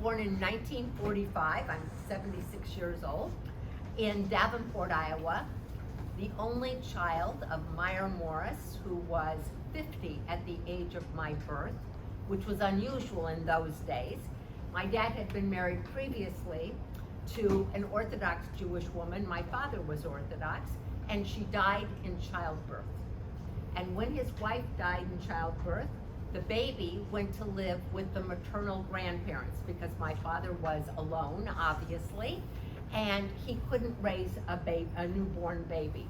born in 1945. I'm 76 years old in Davenport, Iowa, the only child of Meyer Morris, who was 50 at the age of my birth, which was unusual in those days. My dad had been married previously to an Orthodox Jewish woman. My father was Orthodox, and she died in childbirth. And when his wife died in childbirth, the baby went to live with the maternal grandparents because my father was alone, obviously, and he couldn't raise a newborn baby.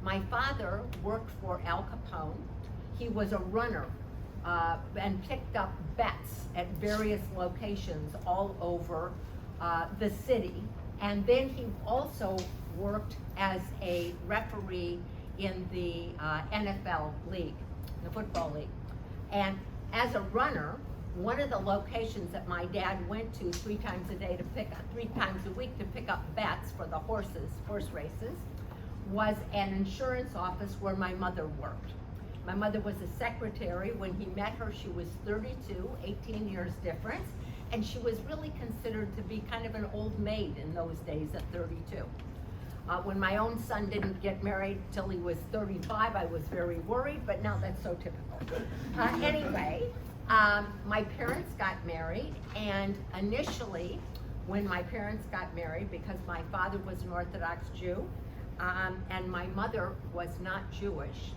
My father worked for Al Capone. He was a runner and picked up bets at various locations all over the city. And then he also worked as a referee in the NFL league, the football league. And as a runner, one of the locations that my dad went to 3 times a week to pick up bets for the horse races, was an insurance office where my mother worked. My mother was a secretary. When he met her, she was 32, 18 years difference, and she was really considered to be kind of an old maid in those days at 32. When my own son didn't get married till he was 35, I was very worried, but now that's so typical. Anyway, my parents got married, and initially, when my parents got married, because my father was an Orthodox Jew, and my mother was not Jewish,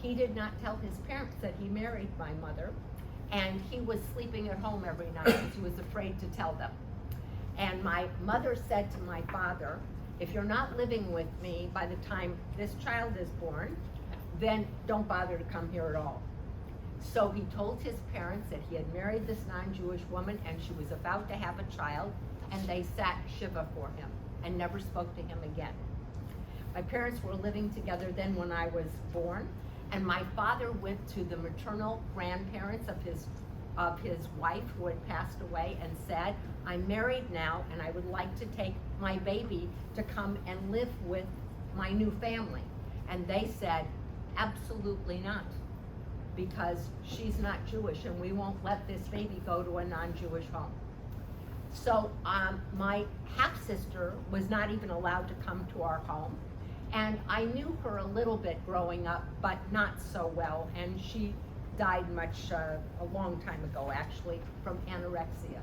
he did not tell his parents that he married my mother, and he was sleeping at home every night because he was afraid to tell them. And my mother said to my father, if you're not living with me by the time this child is born, then don't bother to come here at all. So he told his parents that he had married this non-Jewish woman and she was about to have a child, and they sat Shiva for him and never spoke to him again. My parents were living together then when I was born, and my father went to the maternal grandparents of his wife who had passed away and said, I'm married now and I would like to take my baby to come and live with my new family. And they said, absolutely not, because she's not Jewish and we won't let this baby go to a non-Jewish home. So my half-sister was not even allowed to come to our home. And I knew her a little bit growing up, but not so well. And she died a long time ago, actually, from anorexia.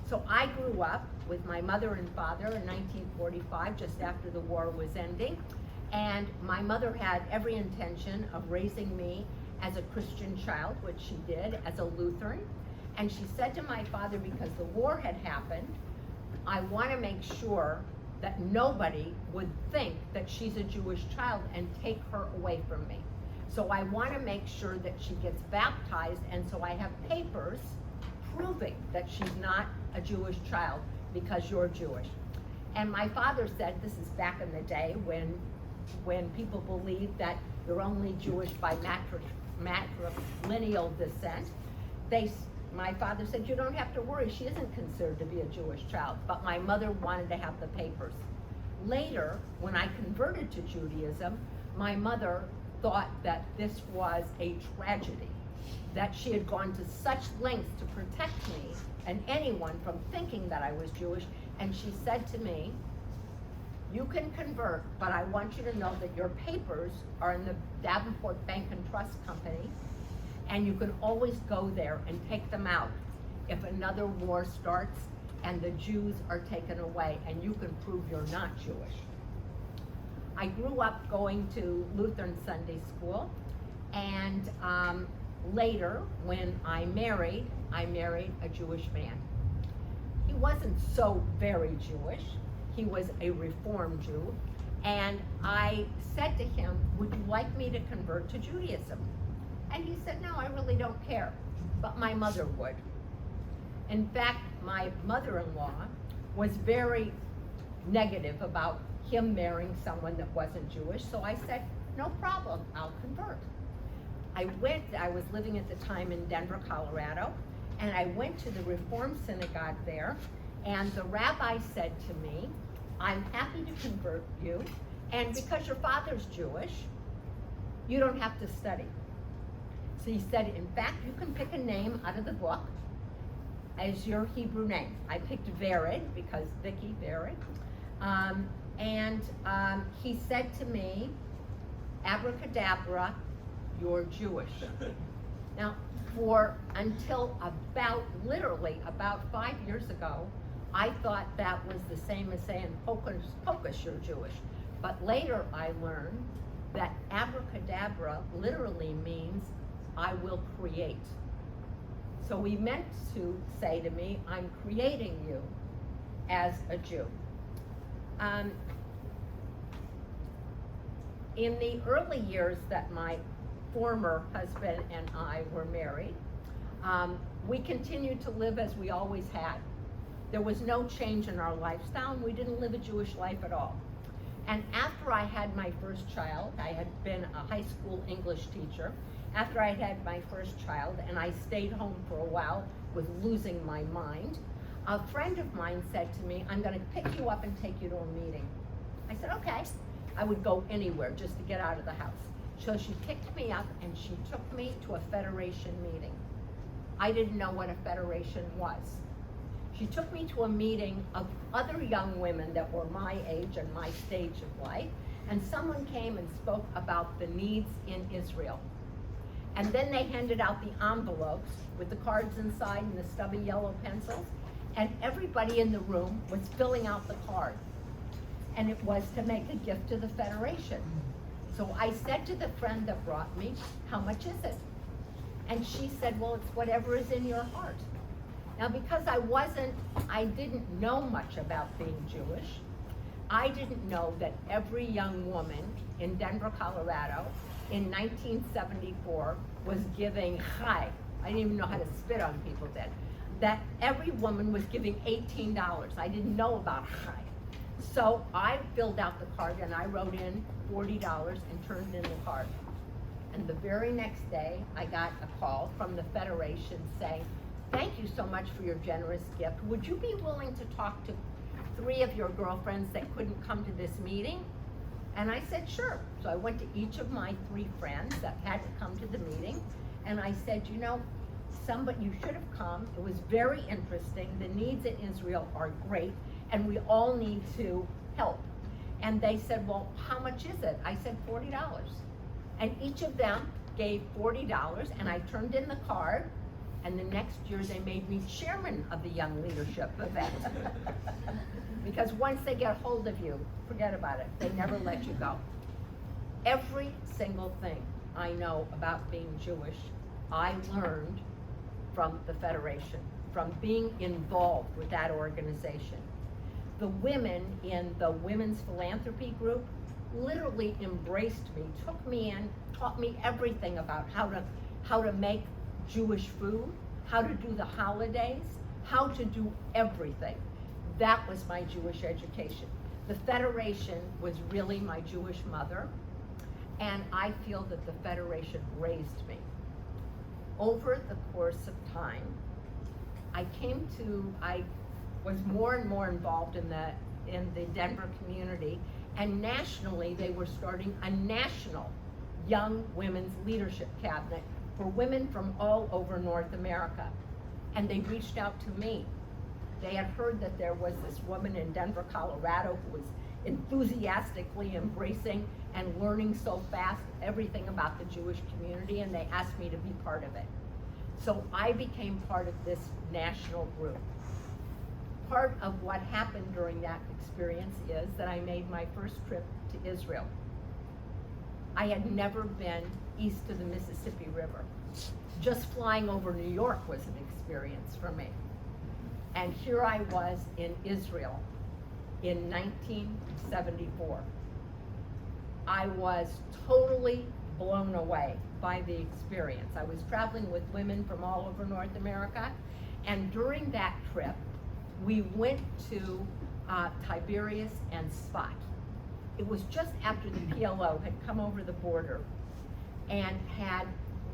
So I grew up with my mother and father in 1945, just after the war was ending. And my mother had every intention of raising me as a Christian child, which she did, as a Lutheran. And she said to my father, because the war had happened, I want to make sure that nobody would think that she's a Jewish child and take her away from me. So I want to make sure that she gets baptized, and so I have papers proving that she's not a Jewish child because you're Jewish. And my father said, this is back in the day when people believed that you're only Jewish by matrilineal descent. My father said, you don't have to worry, she isn't considered to be a Jewish child, but my mother wanted to have the papers. Later, when I converted to Judaism, my mother thought that this was a tragedy, that she had gone to such lengths to protect me and anyone from thinking that I was Jewish, and she said to me, you can convert, but I want you to know that your papers are in the Davenport Bank and Trust Company, and you can always go there and take them out if another war starts and the Jews are taken away, and you can prove you're not Jewish. I grew up going to Lutheran Sunday school, and later, when I married a Jewish man. He wasn't so very Jewish. He was a Reform Jew, and I said to him, would you like me to convert to Judaism? And he said, no, I really don't care, but my mother would. In fact, my mother-in-law was very negative about him marrying someone that wasn't Jewish, so I said, no problem, I'll convert. I was living at the time in Denver, Colorado, and I went to the Reform synagogue there, and the rabbi said to me, I'm happy to convert you, and because your father's Jewish, you don't have to study. So he said, in fact, you can pick a name out of the book, as your Hebrew name. I picked Vered because Vicky Vered. He said to me, abracadabra, you're Jewish. Now, until literally about 5 years ago, I thought that was the same as saying, hocus pocus, you're Jewish. But later I learned that abracadabra literally means, I will create. So he meant to say to me, I'm creating you as a Jew. In the early years that my former husband and I were married, we continued to live as we always had. There was no change in our lifestyle, and we didn't live a Jewish life at all. And after I had my first child, I had been a high school English teacher. After I had my first child, and I stayed home for a while with losing my mind, a friend of mine said to me, I'm going to pick you up and take you to a meeting. I said, okay. I would go anywhere just to get out of the house. So she picked me up and she took me to a Federation meeting. I didn't know what a Federation was. She took me to a meeting of other young women that were my age and my stage of life, and someone came and spoke about the needs in Israel. And then they handed out the envelopes with the cards inside and the stubby yellow pencils, and everybody in the room was filling out the card. And it was to make a gift to the Federation. So I said to the friend that brought me, how much is it? And she said, well, it's whatever is in your heart. Now, because I didn't know much about being Jewish, I didn't know that every young woman in Denver, Colorado, in 1974 was giving chai. I didn't even know how to spit on people then. That every woman was giving $18. I didn't know about chai. So I filled out the card and I wrote in $40 and turned in the card. And the very next day, I got a call from the Federation saying, thank you so much for your generous gift. Would you be willing to talk to 3 of your girlfriends that couldn't come to this meeting? And I said, sure. So I went to each of my 3 friends that had to come to the meeting, and I said, you know, you should have come. It was very interesting. The needs in Israel are great, and we all need to help. And they said, well, how much is it? I said, $40. And each of them gave $40, and I turned in the card, and the next year they made me chairman of the Young Leadership event. Because once they get hold of you, forget about it. They never let you go. Every single thing I know about being Jewish, I learned from the Federation, from being involved with that organization. The women in the Women's Philanthropy Group literally embraced me, took me in, taught me everything about how to make Jewish food, how to do the holidays, how to do everything. That was my Jewish education. The Federation was really my Jewish mother, and I feel that the Federation raised me. Over the course of time, I was more and more involved in the Denver community, and nationally they were starting a national young women's leadership cabinet for women from all over North America. And they reached out to me. They had heard that there was this woman in Denver, Colorado who was enthusiastically embracing and learning so fast everything about the Jewish community, and they asked me to be part of it. So I became part of this national group. Part of what happened during that experience is that I made my first trip to Israel. I had never been east of the Mississippi River. Just flying over New York was an experience for me. And here I was in Israel in 1974. I was totally blown away by the experience. I was traveling with women from all over North America, and during that trip, we went to Tiberias and Sfat. It was just after the PLO had come over the border and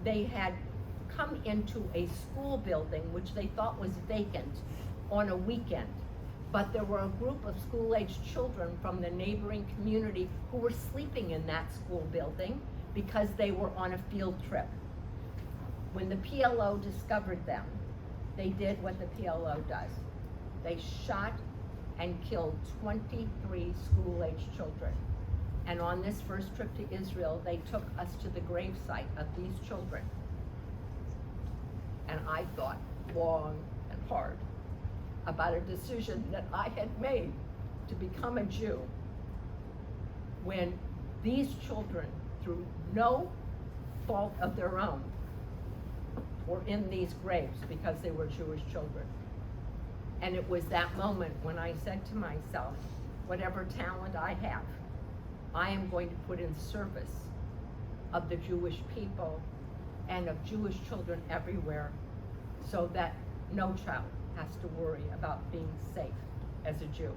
they had come into a school building which they thought was vacant on a weekend. But there were a group of school-aged children from the neighboring community who were sleeping in that school building because they were on a field trip. When the PLO discovered them, they did what the PLO does. They shot and killed 23 school-aged children. And on this first trip to Israel, they took us to the gravesite of these children. And I thought long and hard about a decision that I had made to become a Jew, when these children, through no fault of their own, were in these graves because they were Jewish children. And it was that moment when I said to myself, whatever talent I have, I am going to put in service of the Jewish people and of Jewish children everywhere, so that no child has to worry about being safe as a Jew.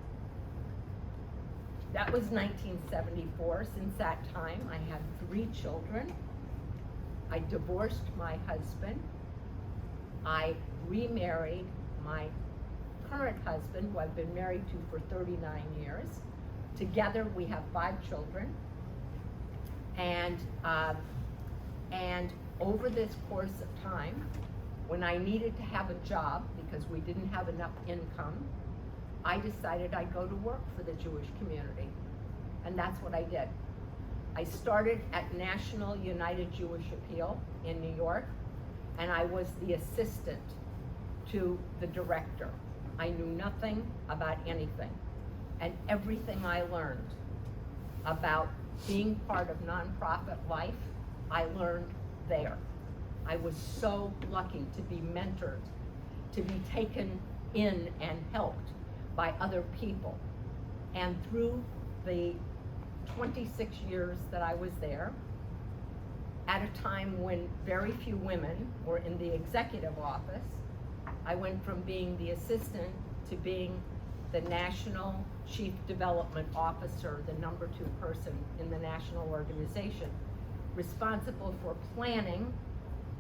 That was 1974. Since that time, I had 3 children. I divorced my husband. I remarried my current husband, who I've been married to for 39 years. Together, we have 5 children. And over this course of time, when I needed to have a job because we didn't have enough income, I decided I'd go to work for the Jewish community. And that's what I did. I started at National United Jewish Appeal in New York, and I was the assistant to the director. I knew nothing about anything. And everything I learned about being part of nonprofit life, I learned there. I was so lucky to be mentored, to be taken in and helped by other people. And through the 26 years that I was there, at a time when very few women were in the executive office, I went from being the assistant to being the National Chief Development Officer, the #2 person in the national organization, responsible for planning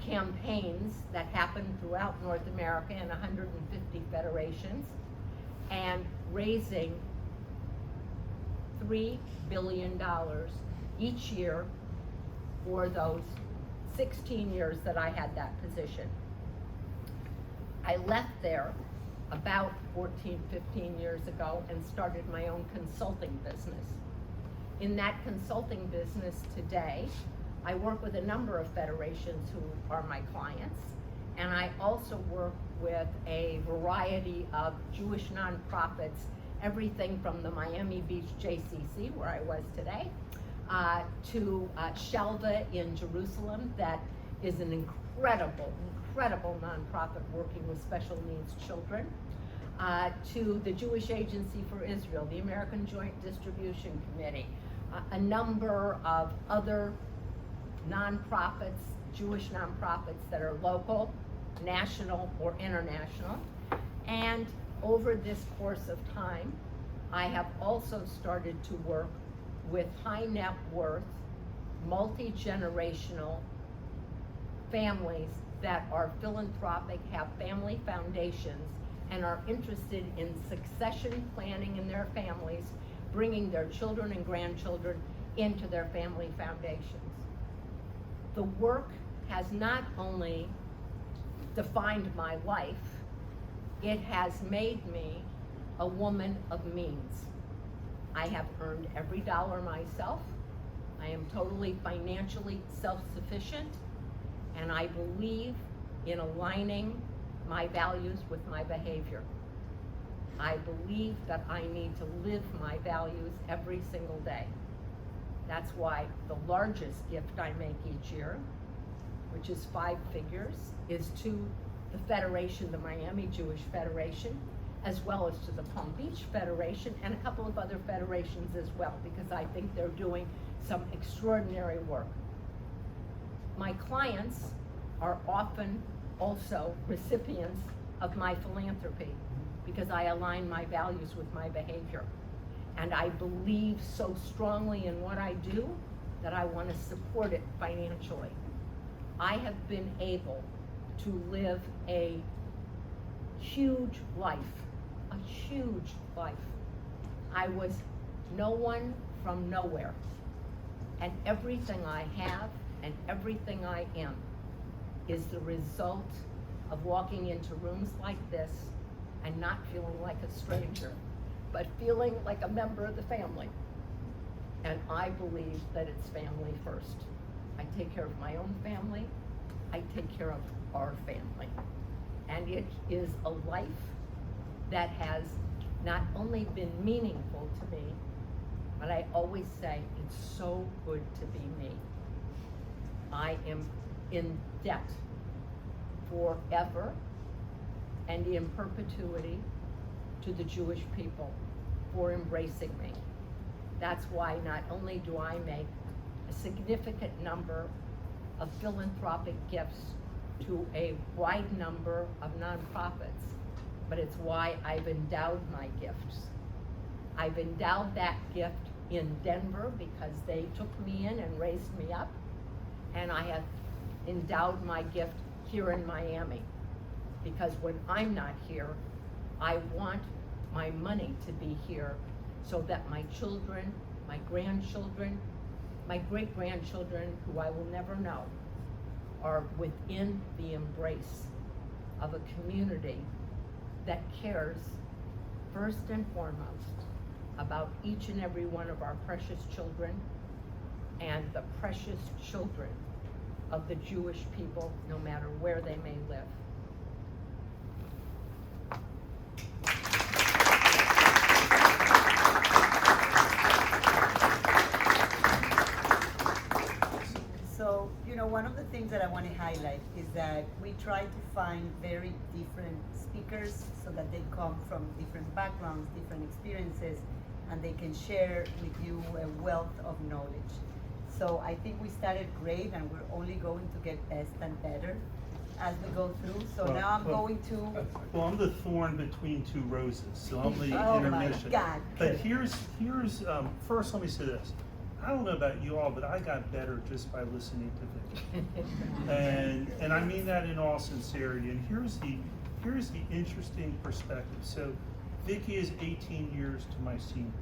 campaigns that happened throughout North America in 150 federations, and raising $3 billion each year for those 16 years that I had that position. I left there about 14, 15 years ago and started my own consulting business. In that consulting business today, I work with a number of federations who are my clients, and I also work with a variety of Jewish nonprofits, everything from the Miami Beach JCC, where I was today, to Shelva in Jerusalem, that is an incredible nonprofit working with special needs children, to the Jewish Agency for Israel, the American Joint Distribution Committee, a number of other nonprofits, Jewish nonprofits that are local, national, or international. And over this course of time, I have also started to work with high net worth, multi-generational families that are philanthropic, have family foundations, and are interested in succession planning in their families, bringing their children and grandchildren into their family foundations. The work has not only defined my life, it has made me a woman of means. I have earned every dollar myself. I am totally financially self-sufficient, and I believe in aligning my values with my behavior. I believe that I need to live my values every single day. That's why the largest gift I make each year, which is 5 figures, is to the Federation, the Miami Jewish Federation, as well as to the Palm Beach Federation and a couple of other federations as well, because I think they're doing some extraordinary work. My clients are often also recipients of my philanthropy, because I align my values with my behavior. And I believe so strongly in what I do that I want to support it financially. I have been able to live a huge life, a huge life. I was no one from nowhere, and everything I have and everything I am is the result of walking into rooms like this and not feeling like a stranger, but feeling like a member of the family. And I believe that it's family first. I take care of my own family. I take care of our family. And it is a life that has not only been meaningful to me, but I always say it's so good to be me. I am in debt forever and in perpetuity to the Jewish people for embracing me. That's why not only do I make a significant number of philanthropic gifts to a wide number of nonprofits, but it's why I've endowed my gifts. I've endowed that gift in Denver because they took me in and raised me up, and I have endowed my gift here in Miami because when I'm not here, I want my money to be here so that my children, my grandchildren, my great-grandchildren, who I will never know, are within the embrace of a community that cares first and foremost about each and every one of our precious children and the precious children of the Jewish people, no matter where they may live. So, one of the things that I want to highlight is that we try to find very different speakers so that they come from different backgrounds, different experiences, and they can share with you a wealth of knowledge. So I think we started great, and we're only going to get best and better as we go through. So now I'm going to... Well, I'm the thorn between two roses, so I'm the Oh intermission. my God. But here's first let me say this. I don't know about you all, but I got better just by listening to Vicky. and I mean that in all sincerity. And here's the interesting perspective. So Vicky is 18 years to my senior.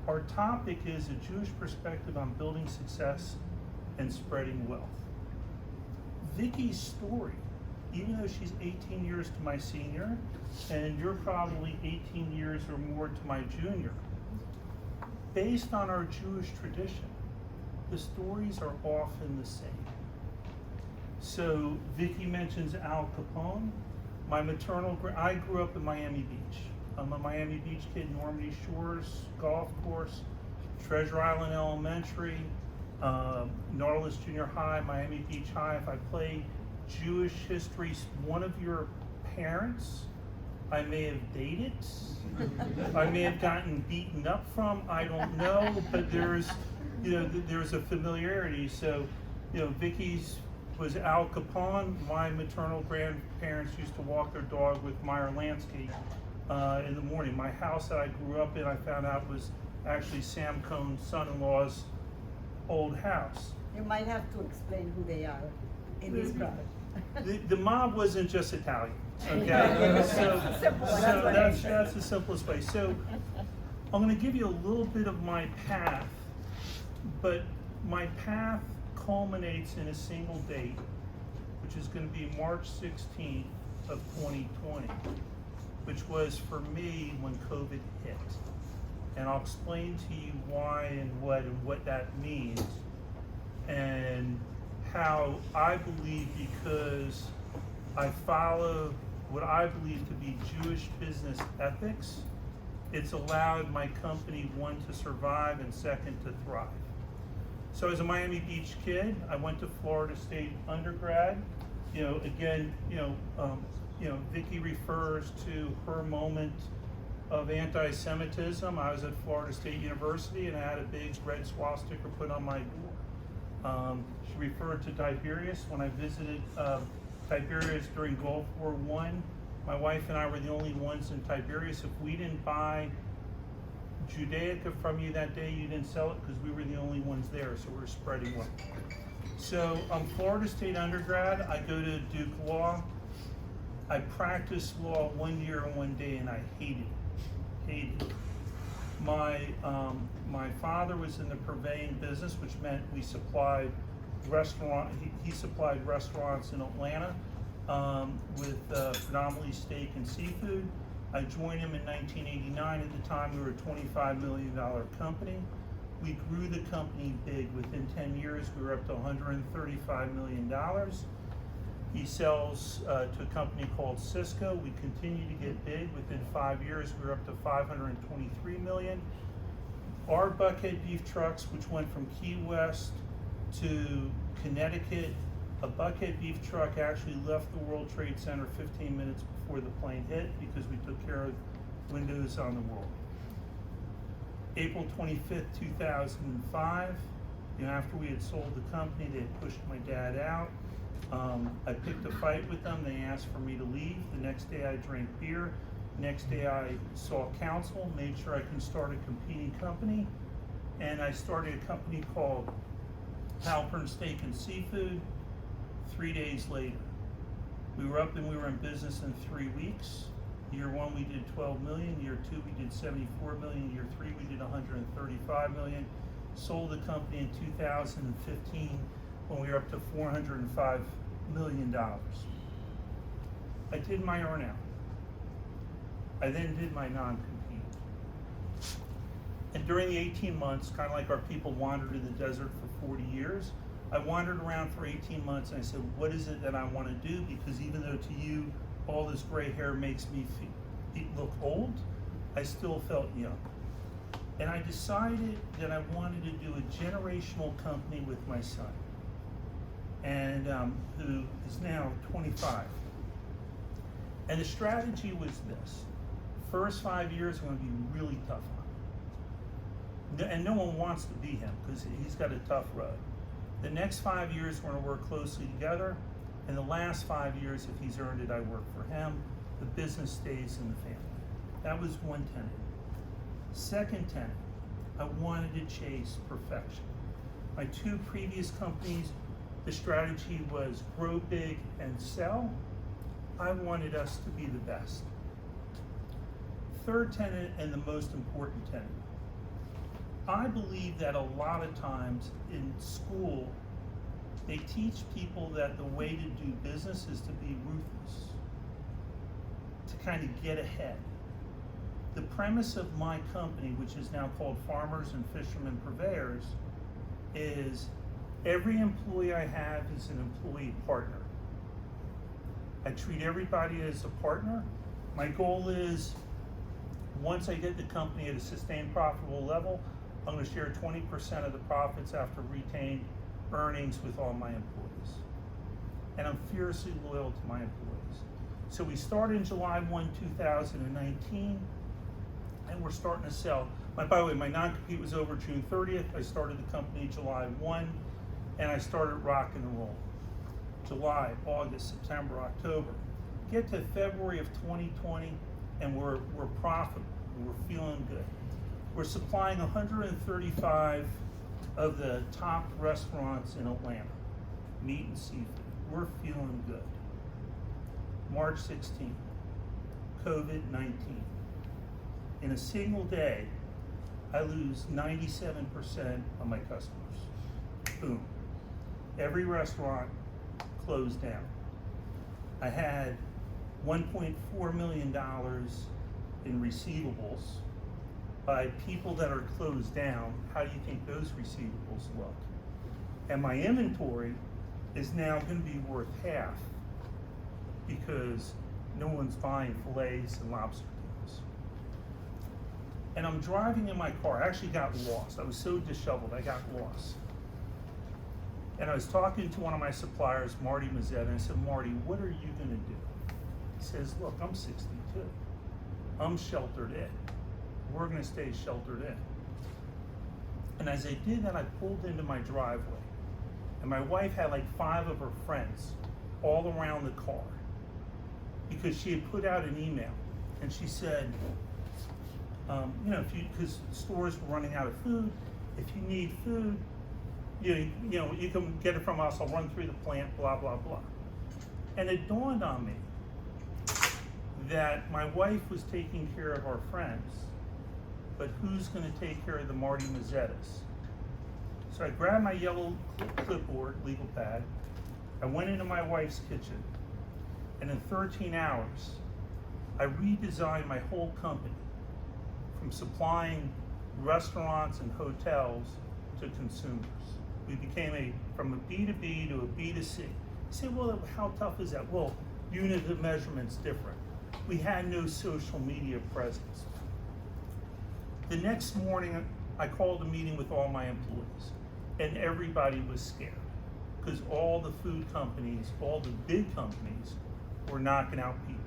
Our topic is a Jewish perspective on building success and spreading wealth. Vicky's story, even though she's 18 years to my senior, and you're probably 18 years or more to my junior, based on our Jewish tradition, the stories are often the same. So Vicky mentions Al Capone. I grew up in Miami Beach. I'm a Miami Beach kid, Normandy Shores Golf Course, Treasure Island Elementary, Nautilus Junior High, Miami Beach High. If I play Jewish history, one of your parents I may have dated, I may have gotten beaten up from, I don't know, but there's a familiarity. So, Vicky's was Al Capone. My maternal grandparents used to walk their dog with Meyer Lansky in the morning. My house that I grew up in, I found out, was actually Sam Cohn's son-in-law's old house. You might have to explain who they are in this crowd. The mob wasn't just Italian, okay? That's the simplest way. So I'm going to give you a little bit of my path, but my path culminates in a single date, which is going to be March 16th of 2020, which was for me when COVID hit. And I'll explain to you why and what that means, and how I believe, because I follow what I believe to be Jewish business ethics, it's allowed my company, one, to survive, and second, to thrive. So as a Miami Beach kid, I went to Florida State undergrad. Vicky refers to her moment of anti-Semitism. I was at Florida State University, and I had a big red swastika put on my door. She referred to Tiberius. When I visited Tiberius during Gulf War I, my wife and I were the only ones in Tiberius. If we didn't buy Judaica from you that day, you didn't sell it because we were the only ones there, so we were spreading wealth. So I'm Florida State undergrad. I go to Duke Law. I practiced law 1 year and 1 day, and I hated it. My father was in the purveying business, which meant we supplied he supplied restaurants in Atlanta. with predominantly steak and seafood. I joined him in 1989. At the time, we were a $25 million company. We grew the company big. Within 10 years, we were up to $135 million. He sells to a company called Cisco. We continue to get big. Within 5 years, we were up to $523 million. Our buckhead beef trucks, which went from Key West to Connecticut, a buckhead beef truck actually left the World Trade Center 15 minutes before the plane hit because we took care of windows on the world. April 25th, 2005, after we had sold the company, they had pushed my dad out. I picked a fight with them. They asked for me to leave. The next day I drank beer. Next day I saw counsel, made sure I can start a competing company, and I started a company called Halpern Steak and Seafood. 3 days later, we were up and we were in business in 3 weeks. Year 1 we did 12 million, year 2 we did 74 million, year 3 we did 135 million. Sold the company in 2015 when we were up to $405 million. I did my earn out. I then did my non-compete. And during the 18 months, kind of like our people wandered in the desert for 40 years, I wandered around for 18 months and I said, what is it that I want to do? Because even though to you, all this gray hair makes me look old, I still felt young. And I decided that I wanted to do a generational company with my son, and who is now 25. And the strategy was this. First 5 years are going to be really tough on him. And no one wants to be him because he's got a tough road. The next 5 years we're going to work closely together. And the last 5 years, if he's earned it, I work for him. The business stays in the family. That was one tenet. Second tenet, I wanted to chase perfection. My 2 previous companies, the strategy was grow big and sell. I wanted us to be the best. Third tenet, and the most important tenet, I believe that a lot of times in school, they teach people that the way to do business is to be ruthless, to kind of get ahead. The premise of my company, which is now called Farmers and Fishermen Purveyors, is every employee I have is an employee partner. I treat everybody as a partner. My goal is, once I get the company at a sustained profitable level, I'm going to share 20% of the profits after retained earnings with all my employees. And I'm fiercely loyal to my employees. So we started in July 1, 2019, and we're starting to sell. By the way, my non-compete was over June 30th. I started the company July 1, and I started rocking and rolling. July, August, September, October. Get to February of 2020, and we're profitable, and we're feeling good. We're supplying 135 of the top restaurants in Atlanta, meat and seafood. We're feeling good. March 16th, COVID-19. In a single day, I lose 97% of my customers. Boom. Every restaurant closed down. I had $1.4 million in receivables by people that are closed down. How do you think those receivables look? And my inventory is now going to be worth half because no one's buying fillets and lobster tails. And I'm driving in my car. I actually got lost. I was so disheveled, I got lost. And I was talking to one of my suppliers, Marty Mazzetta, and I said, Marty, what are you going to do? He says, look, I'm 62. I'm sheltered in. We're going to stay sheltered in. And as I did that, I pulled into my driveway. And my wife had like 5 of her friends all around the car because she had put out an email. And she said, because stores were running out of food, if you need food, you can get it from us. I'll run through the plant, blah, blah, blah. And it dawned on me that my wife was taking care of our friends, but who's going to take care of the Marty Mazzettas? So I grabbed my yellow clipboard, legal pad. I went into my wife's kitchen, And in 13 hours, I redesigned my whole company from supplying restaurants and hotels to consumers. We became from a B2B to a B2C. You say, well, how tough is that? Well, unit of measurement's different. We had no social media presence. The next morning, I called a meeting with all my employees, and everybody was scared because all the food companies, all the big companies, were knocking out people.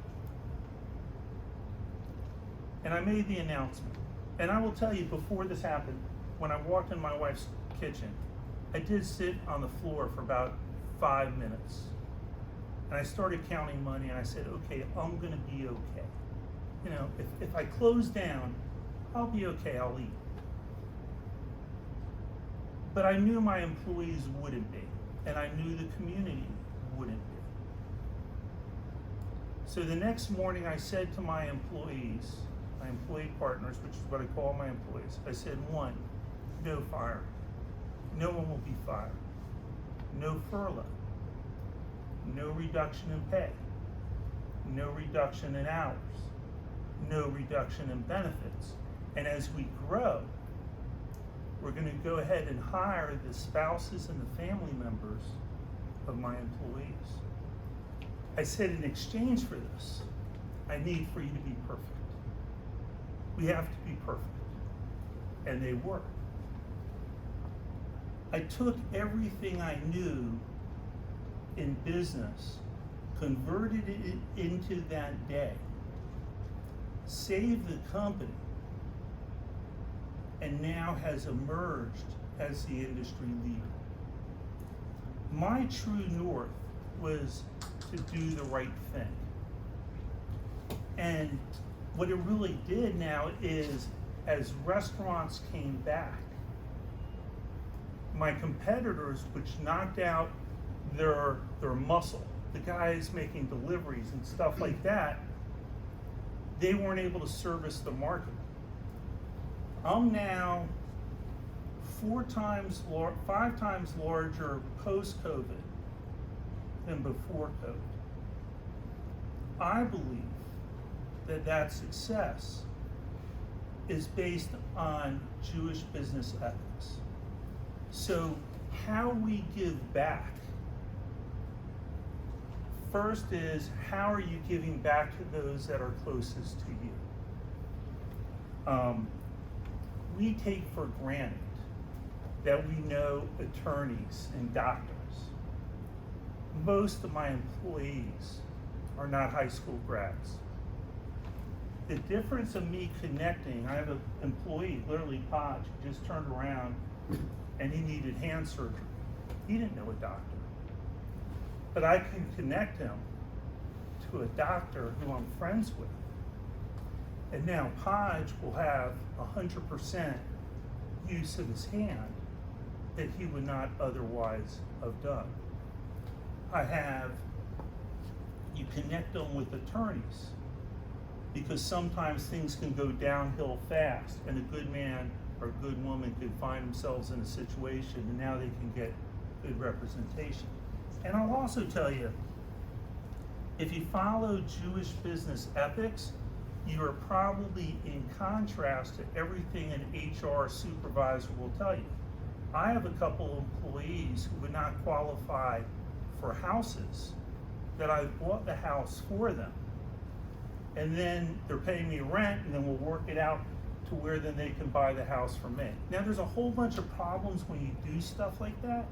And I made the announcement. And I will tell you, before this happened, when I walked in my wife's kitchen, I did sit on the floor for about 5 minutes. And I started counting money, and I said, okay, I'm gonna be okay. You know, if I close down, I'll be okay, I'll eat. But I knew my employees wouldn't be, and I knew the community wouldn't be. So the next morning I said to my employees, my employee partners, which is what I call my employees, I said, 1, no firing. No one will be fired. No furlough. No reduction in pay. No reduction in hours. No reduction in benefits. And as we grow, we're going to go ahead and hire the spouses and the family members of my employees. I said, in exchange for this, I need for you to be perfect. We have to be perfect. And they were. I took everything I knew in business, converted it into that day, saved the company, and now has emerged as the industry leader. My true north was to do the right thing. And what it really did now is, as restaurants came back, my competitors, which knocked out their muscle, the guys making deliveries and stuff like that, they weren't able to service the market. I'm now 5 times larger post-COVID than before COVID. I believe that success is based on Jewish business ethics. So how we give back, first is, how are you giving back to those that are closest to you? We take for granted that we know attorneys and doctors. Most of my employees are not high school grads. The difference of me connecting, I have an employee, literally Podge, who just turned around and he needed hand surgery. He didn't know a doctor. But I can connect him to a doctor who I'm friends with. And now Podge will have 100% use of his hand that he would not otherwise have done. You connect them with attorneys, because sometimes things can go downhill fast, and a good man or a good woman could find themselves in a situation, and now they can get good representation. And I'll also tell you, if you follow Jewish business ethics, you are probably in contrast to everything an HR supervisor will tell you. I have a couple employees who would not qualify for houses, that I bought the house for them. And then they're paying me rent, and then we'll work it out to where then they can buy the house from me. Now, there's a whole bunch of problems when you do stuff like that,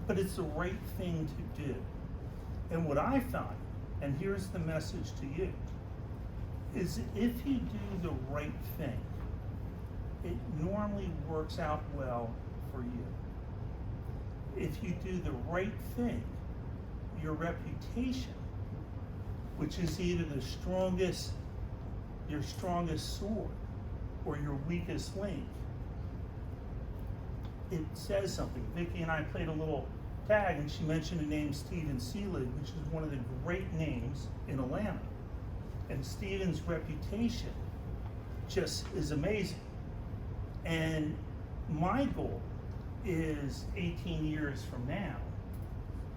but it's the right thing to do. And what I found, and here's the message to you, is if you do the right thing, it normally works out well for you. If you do the right thing, your reputation, which is either your strongest sword or your weakest link, it says something. Vicki and I played a little tag, and she mentioned the name Stephen Seelig, which is one of the great names in Atlanta. And Stephen's reputation just is amazing. And my goal is 18 years from now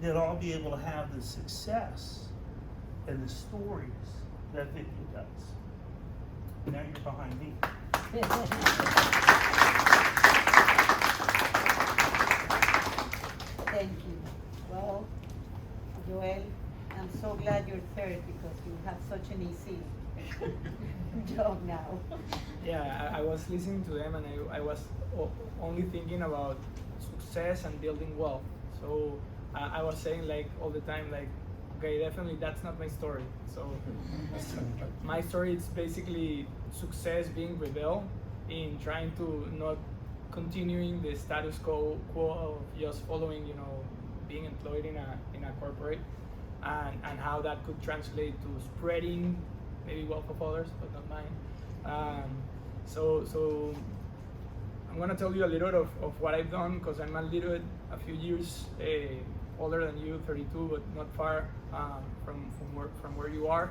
that I'll be able to have the success and the stories that Vicky does. Now you're behind me. Thank you. Well, Joel, I'm so glad you're third because you have such an easy job now. Yeah, I was listening to them and I was only thinking about success and building wealth. So I was saying like all the time like, okay, definitely that's not my story. So my story is basically success being rebel in trying to not continuing the status quo of just following, being employed in a corporate, and how that could translate to spreading maybe wealth of others, but not mine. So I'm gonna tell you a little of what I've done because I'm a few years older than you, 32, but not far from where you are.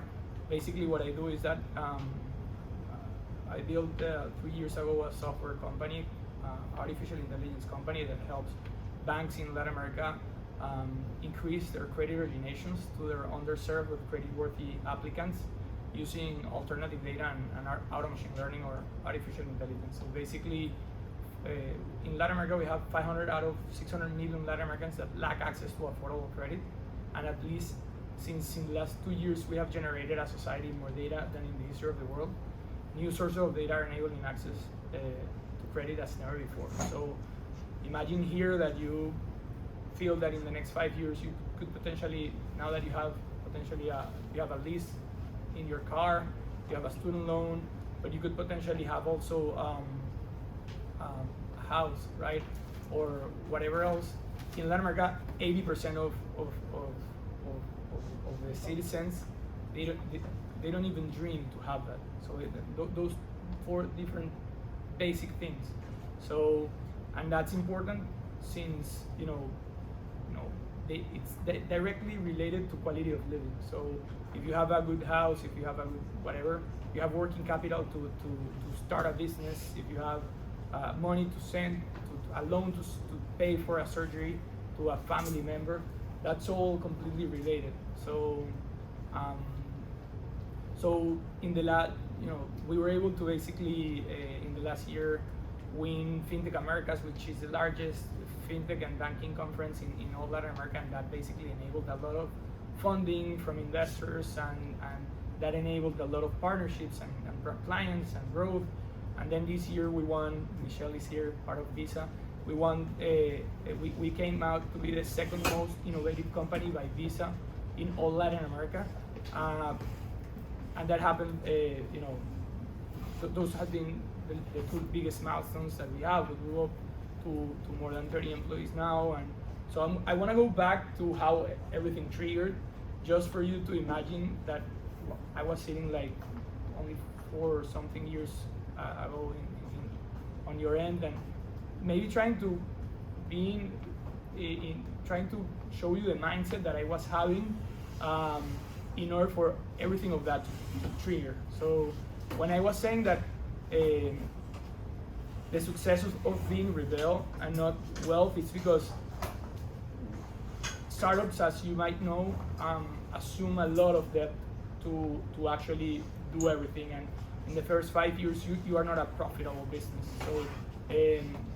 Basically, what I do is that I built 3 years ago a software company, artificial intelligence company that helps banks in Latin America increase their credit originations to their underserved but credit-worthy applicants using alternative data and auto machine learning or artificial intelligence. So basically, in Latin America, we have 500 out of 600 million Latin Americans that lack access to affordable credit, and at least since in the last 2 years, we have generated as a society more data than in the history of the world. New sources of data are enabling access to credit as never before. So imagine here that you feel that in the next 5 years you could potentially, now that you have potentially you have a lease in your car, you have a student loan, but you could potentially have also a house, right, or whatever else. In Latin America, 80% of the citizens, they don't even dream to have that. So those 4 different basic things. So, and that's important since it's directly related to quality of living. So if you have a good house, if you have a good whatever, you have working capital to start a business, if you have money to send, a loan to pay for a surgery to a family member, that's all completely related. So so in the we were able to basically in the last year win FinTech Americas, which is the largest FinTech and banking conference in all Latin America, and that basically enabled a lot of funding from investors and that enabled a lot of partnerships and clients and growth. And then this year we won, Michelle is here, part of Visa, we won, we came out to be the second most innovative company by Visa in all Latin America. And that happened, those have been the 2 biggest milestones that we have. We grew up to more than 30 employees now, and so I want to go back to how everything triggered, just for you to imagine that I was sitting like only 4 something years ago on your end, and maybe trying to trying to show you the mindset that I was having in order for everything of that to trigger. So when I was saying that the success of being rebel and not wealth, it's because startups, as you might know, assume a lot of debt to actually do everything, and in the first 5 years you are not a profitable business. So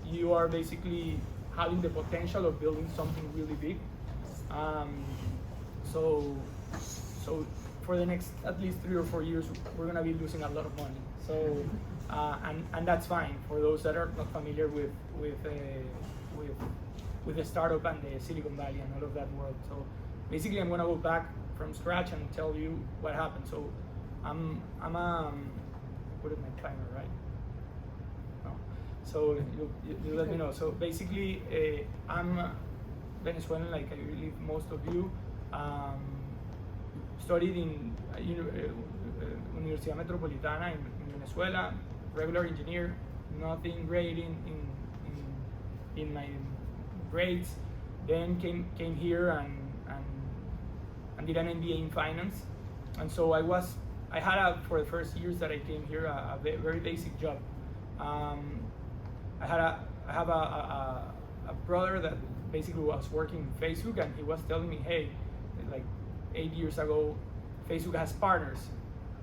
you are basically having the potential of building something really big. So for the next at least 3 or 4 years, we're gonna be losing a lot of money. So and that's fine for those that are not familiar with the startup and the Silicon Valley and all of that world. So basically, I'm gonna go back from scratch and tell you what happened. So I'm put in my timer, right? No. So you let me know. So basically, I'm Venezuelan, like I believe most of you. Studied in Universidad Metropolitana in Venezuela, regular engineer, nothing great in my grades. Then came here and did an MBA in finance. And so I had for the first years that I came here a very basic job. I have a brother that basically was working in Facebook, and he was telling me, hey, like 8 years ago, Facebook has partners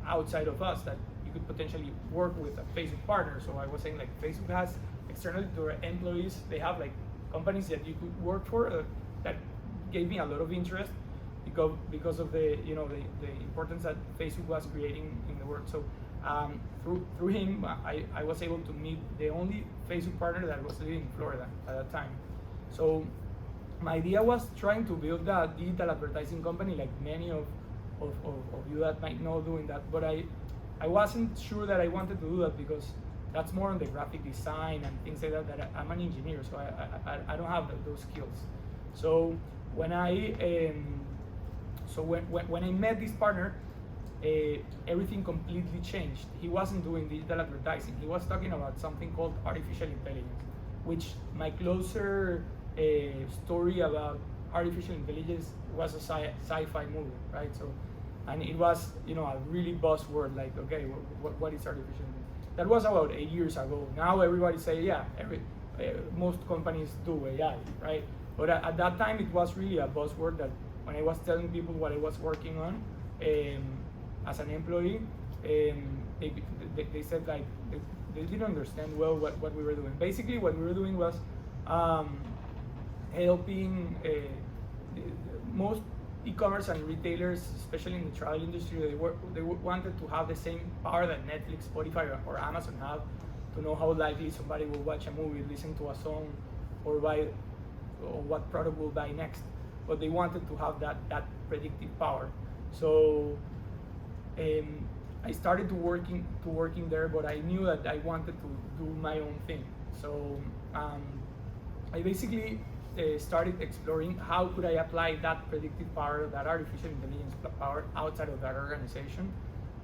outside of us that you could potentially work with a Facebook partner. So I was saying like Facebook has externally to their employees, they have like companies that you could work for that gave me a lot of interest because of the the importance that Facebook was creating in the world. So through him, I was able to meet the only Facebook partner that was living in Florida at that time. So my idea was trying to build a digital advertising company, like many of you that might know doing that. But I wasn't sure that I wanted to do that because that's more on the graphic design and things like that. That I'm an engineer, so I don't have those skills. So when when I met this partner, everything completely changed. He wasn't doing digital advertising. He was talking about something called artificial intelligence, which my closer story about artificial intelligence was a sci-fi movie, right? So, and it was a really buzzword, like, okay, what is artificial intelligence? That was about 8 years ago. Now everybody say, yeah, most companies do AI, right? But at that time, it was really a buzzword that when I was telling people what I was working on as an employee, they said like they didn't understand well what we were doing. Basically, what we were doing was helping most e-commerce and retailers, especially in the travel industry, they wanted to have the same power that Netflix, Spotify, or Amazon have to know how likely somebody will watch a movie, listen to a song, or buy, or what product will buy next. But they wanted to have that predictive power. So I started to working there, but I knew that I wanted to do my own thing. So I basically started exploring how could I apply that predictive power, that artificial intelligence power outside of that organization.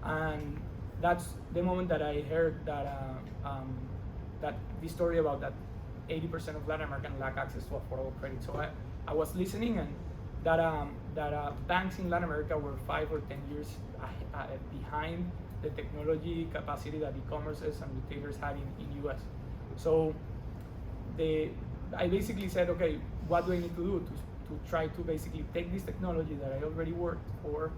And that's the moment that I heard that this story about that 80% of Latin American lack access to affordable credit. So I was listening, and that banks in Latin America were 5 or 10 years behind the technology capacity that e-commerces and retailers had in US. So I basically said, okay, what do I need to do to try to basically take this technology that I already worked for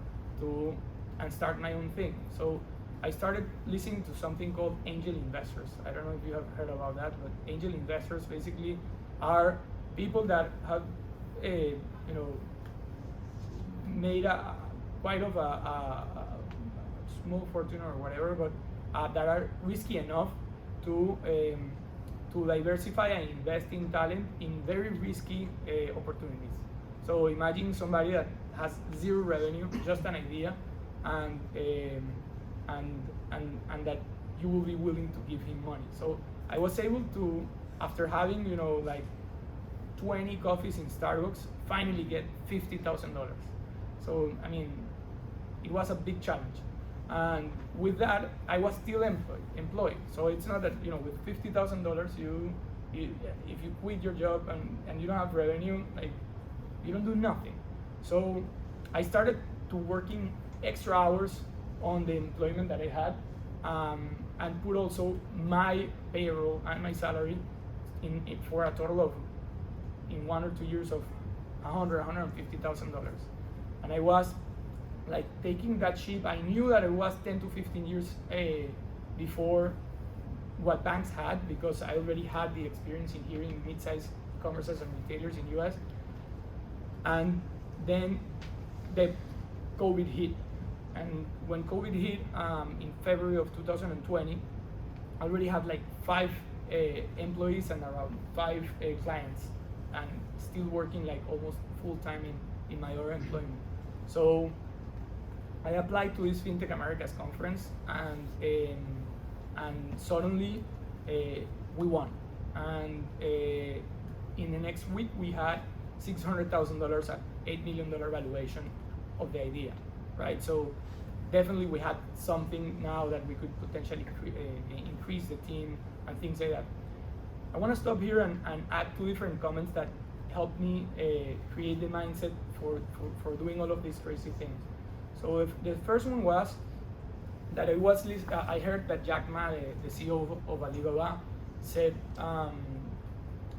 and start my own thing. So I started listening to something called angel investors. I don't know if you have heard about that, but angel investors basically are people that have made quite of a small fortune or whatever, but that are risky enough to diversify and invest in talent in very risky opportunities. So imagine somebody that has zero revenue, just an idea, and that you will be willing to give him money. So I was able to, after having like 20 coffees in Starbucks, finally get $50,000. So I mean, it was a big challenge. And with that, I was still employed. So it's not that with $50,000, if you quit your job and you don't have revenue, like you don't do nothing. So I started to working extra hours on the employment that I had, and put also my payroll and my salary in for a total of, in 1 or 2 years, of $150,000. And I was like taking that ship. I knew that it was 10 to 15 years before what banks had, because I already had the experience in here in mid-sized commerces and retailers in US. And then the COVID hit. And when COVID hit in February of 2020, I already had like 5 employees and around 5 clients, and still working like almost full time in my other employment. So I applied to this FinTech Americas conference, and suddenly we won. And in the next week, we had $600,000 at $8 million valuation of the idea, right? So definitely we had something now that we could potentially increase the team and things like that. I want to stop here and add 2 different comments that helped me create the mindset for doing all of these crazy things. So the first one was that I heard that Jack Ma, the CEO of Alibaba, said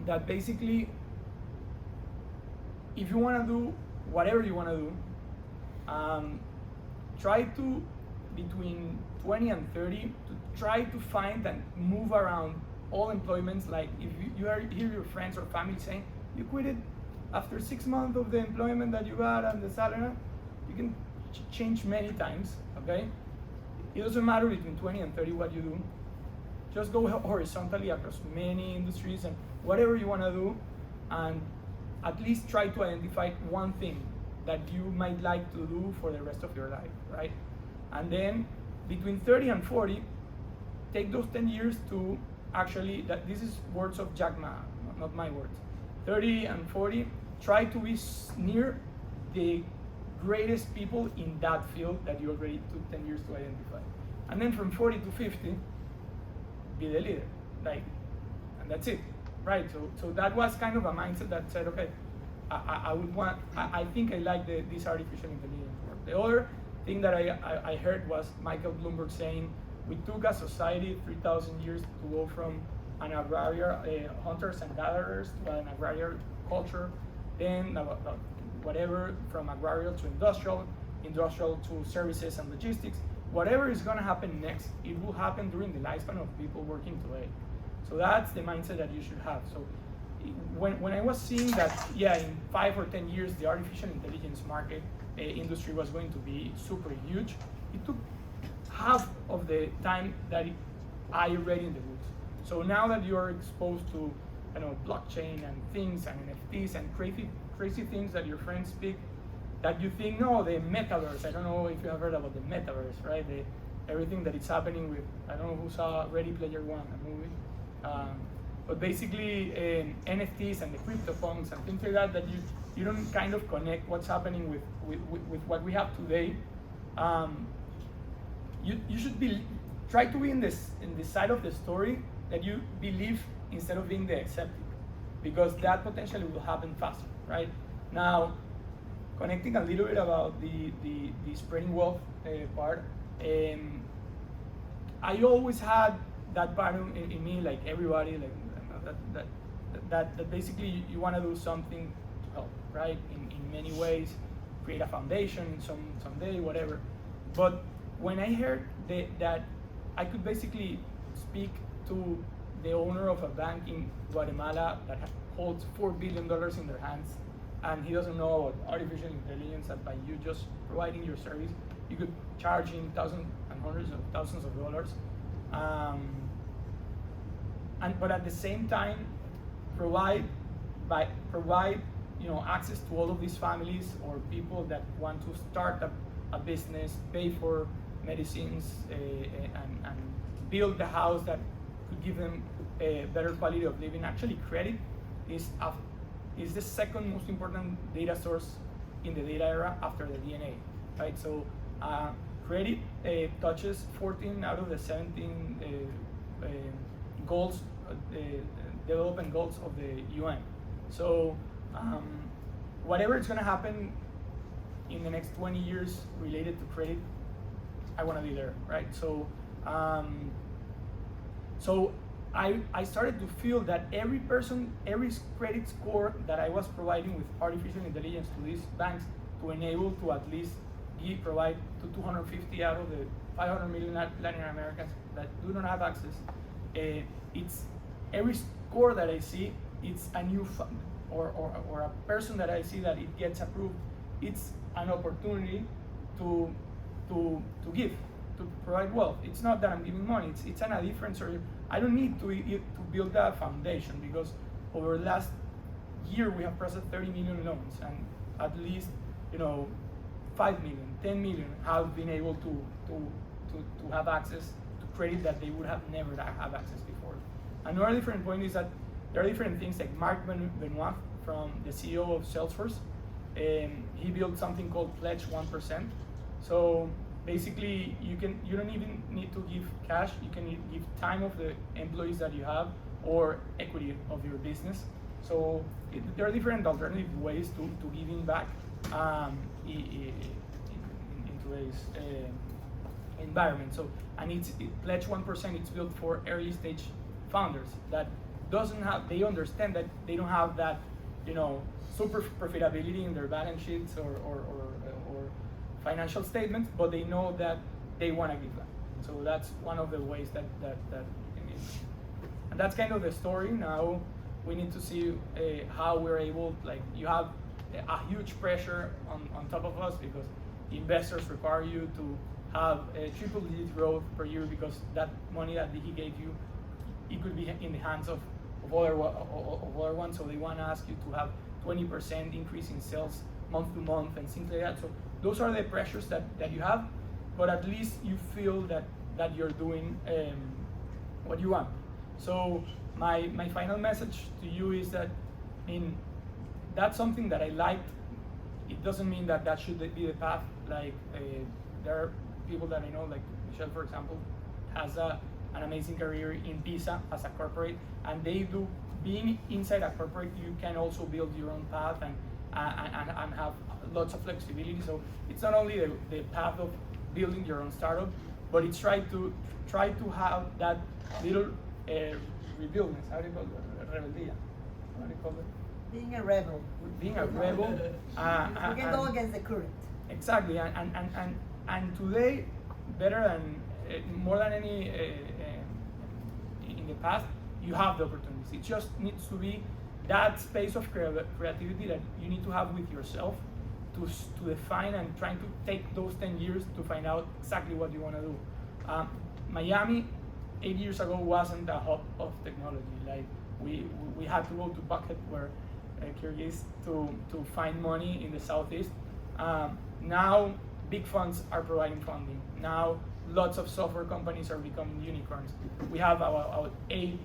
that basically, if you want to do whatever you want to do, try to, between 20 and 30, to try to find and move around all employments. Like if you hear your friends or family saying, you quit it after 6 months of the employment that you got and the salary, you can change many times, okay? It doesn't matter between 20 and 30 what you do. Just go horizontally across many industries and whatever you want to do, and at least try to identify one thing that you might like to do for the rest of your life, right? And then between 30 and 40, take those 10 years to actually, that this is words of Jack Ma, not my words. 30 and 40, try to be near the greatest people in that field that you already took 10 years to identify. And then from 40 to 50, be the leader, like, and that's it, right? So that was kind of a mindset that said, okay, I think I like this artificial intelligence work. The other thing that I heard was Michael Bloomberg saying, we took a society 3,000 years to go from an agrarian, hunters and gatherers, to an agrarian culture, then whatever, from agrarian to industrial to services and logistics. Whatever is going to happen next, it will happen during the lifespan of people working today. So that's the mindset that you should have. So when I was seeing that, yeah, in 5 or 10 years, the artificial intelligence market industry was going to be super huge, it took half of the time that I read in the books. So now that you're exposed to, blockchain and things and NFTs and crazy things that your friends speak, that you think, no, the metaverse. I don't know if you have heard about the metaverse, right? Everything that is happening with, I don't know who saw Ready Player One, a movie. But basically NFTs and the CryptoPunks and things like that you don't kind of connect what's happening with what we have today. You should try to be in the side of the story that you believe instead of being the skeptic, because that potentially will happen faster, right? Now, connecting a little bit about the spreading wealth part, I always had that part in me, like everybody, like that basically you want to do something to help, right? In many ways, create a foundation someday, whatever. But when I heard that I could basically speak to the owner of a bank in Guatemala that holds $4 billion in their hands, and he doesn't know about artificial intelligence, that by you just providing your service, you could charge him thousands and hundreds of thousands of dollars. But at the same time, provide access to all of these families or people that want to start a business, pay for medicines, and build the house that could give them a better quality of living. Actually, credit is the second most important data source in the data era after the DNA, right? So credit touches 14 out of the 17 goals, development goals of the UN. So whatever is going to happen in the next 20 years related to credit, I want to be there, right? So I started to feel that every credit score that I was providing with artificial intelligence to these banks to enable to at least provide to 250 out of the 500 million Latin Americans that do not have access. It's every score that I see, it's a new fund or a person that I see that it gets approved. It's an opportunity to give, to provide wealth. It's not that I'm giving money. It's a difference. Or I don't need to build that foundation, because over the last year we have processed 30 million loans, and at least 5 million, 10 million have been able to have access to credit that they would have never have access before. Another different point is that there are different things, like Mark Benoit, from the CEO of Salesforce, he built something called Pledge 1%. So basically, you don't even need to give cash. You can give time of the employees that you have or equity of your business. So there are different alternative ways to giving back in today's environment. So, and Pledge 1%. It's built for early stage founders that they understand that they don't have that super profitability in their balance sheets or financial statements, but they know that they want to give back. So that's one of the ways that and that's kind of the story. Now we need to see how we're able, like, you have a huge pressure on top of us because the investors require you to have a triple-digit growth per year, because that money that he gave you, it could be in the hands of other ones. So they want to ask you to have 20% increase in sales month to month and things like that. So those are the pressures that you have, but at least you feel that you're doing what you want. So my final message to you is that, I mean, that's something that I liked. It doesn't mean that should be the path. Like there are people that I know, like Michelle, for example, has an amazing career in Pisa as a corporate, and they do. Being inside a corporate, you can also build your own path and have lots of flexibility. So it's not only the path of building your own startup, but it's try to have that little rebellion. How do you call it? Rebeldía. How do you call it? Being a rebel. Being a rebel. You can go against the current. Exactly, and today, better than more than any in the past, you have the opportunities. It just needs to be that space of creativity that you need to have with yourself to define and trying to take those 10 years to find out exactly what you want to do. Miami 8 years ago wasn't a hub of technology. Like we had to go to Bucket, where Kyrgyz, to find money in the southeast. Now big funds are providing funding. Now lots of software companies are becoming unicorns. We have our eight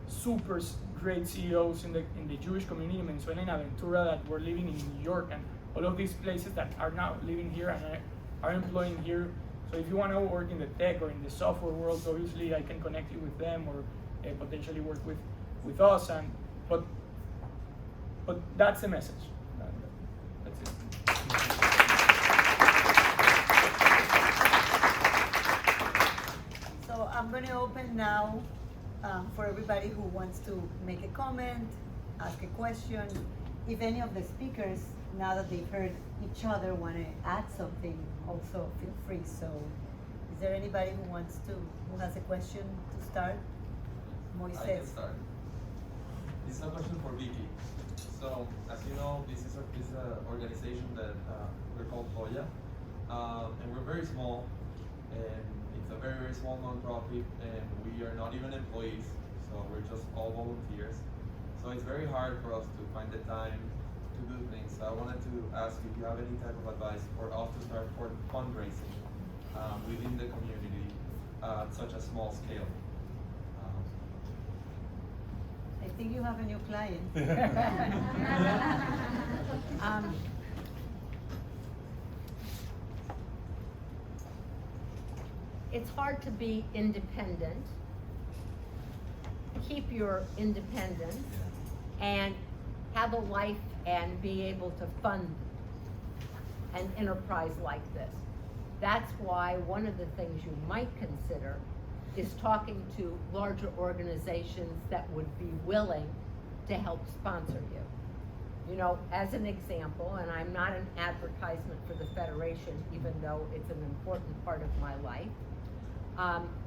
super great CEOs in the Jewish community in Venezuela and Aventura that were living in New York, and all of these places that are now living here and are employing here. So if you want to work in the tech or in the software world, obviously I can connect you with them, or potentially work with us. But that's the message. That's it. So I'm going to open now for everybody who wants to make a comment, ask a question. If any of the speakers, now that they've heard each other, want to add something, also feel free. So is there anybody who has a question to start? Moises. I can start. This is a question for Vicky. So, as you know, this is an organization that we're called Joya, and we're very small, and it's a very, very small nonprofit, and we are not even employees, so we're just all volunteers. So it's very hard for us to find the time to do things. So I wanted to ask if you have any type of advice for us to start for fundraising within the community at such a small scale. I think you have a new client. It's hard to be independent, keep your independence, and have a life and be able to fund an enterprise like this. That's why one of the things you might consider is talking to larger organizations that would be willing to help sponsor you. You know, as an example, and I'm not an advertisement for the Federation, even though it's an important part of my life,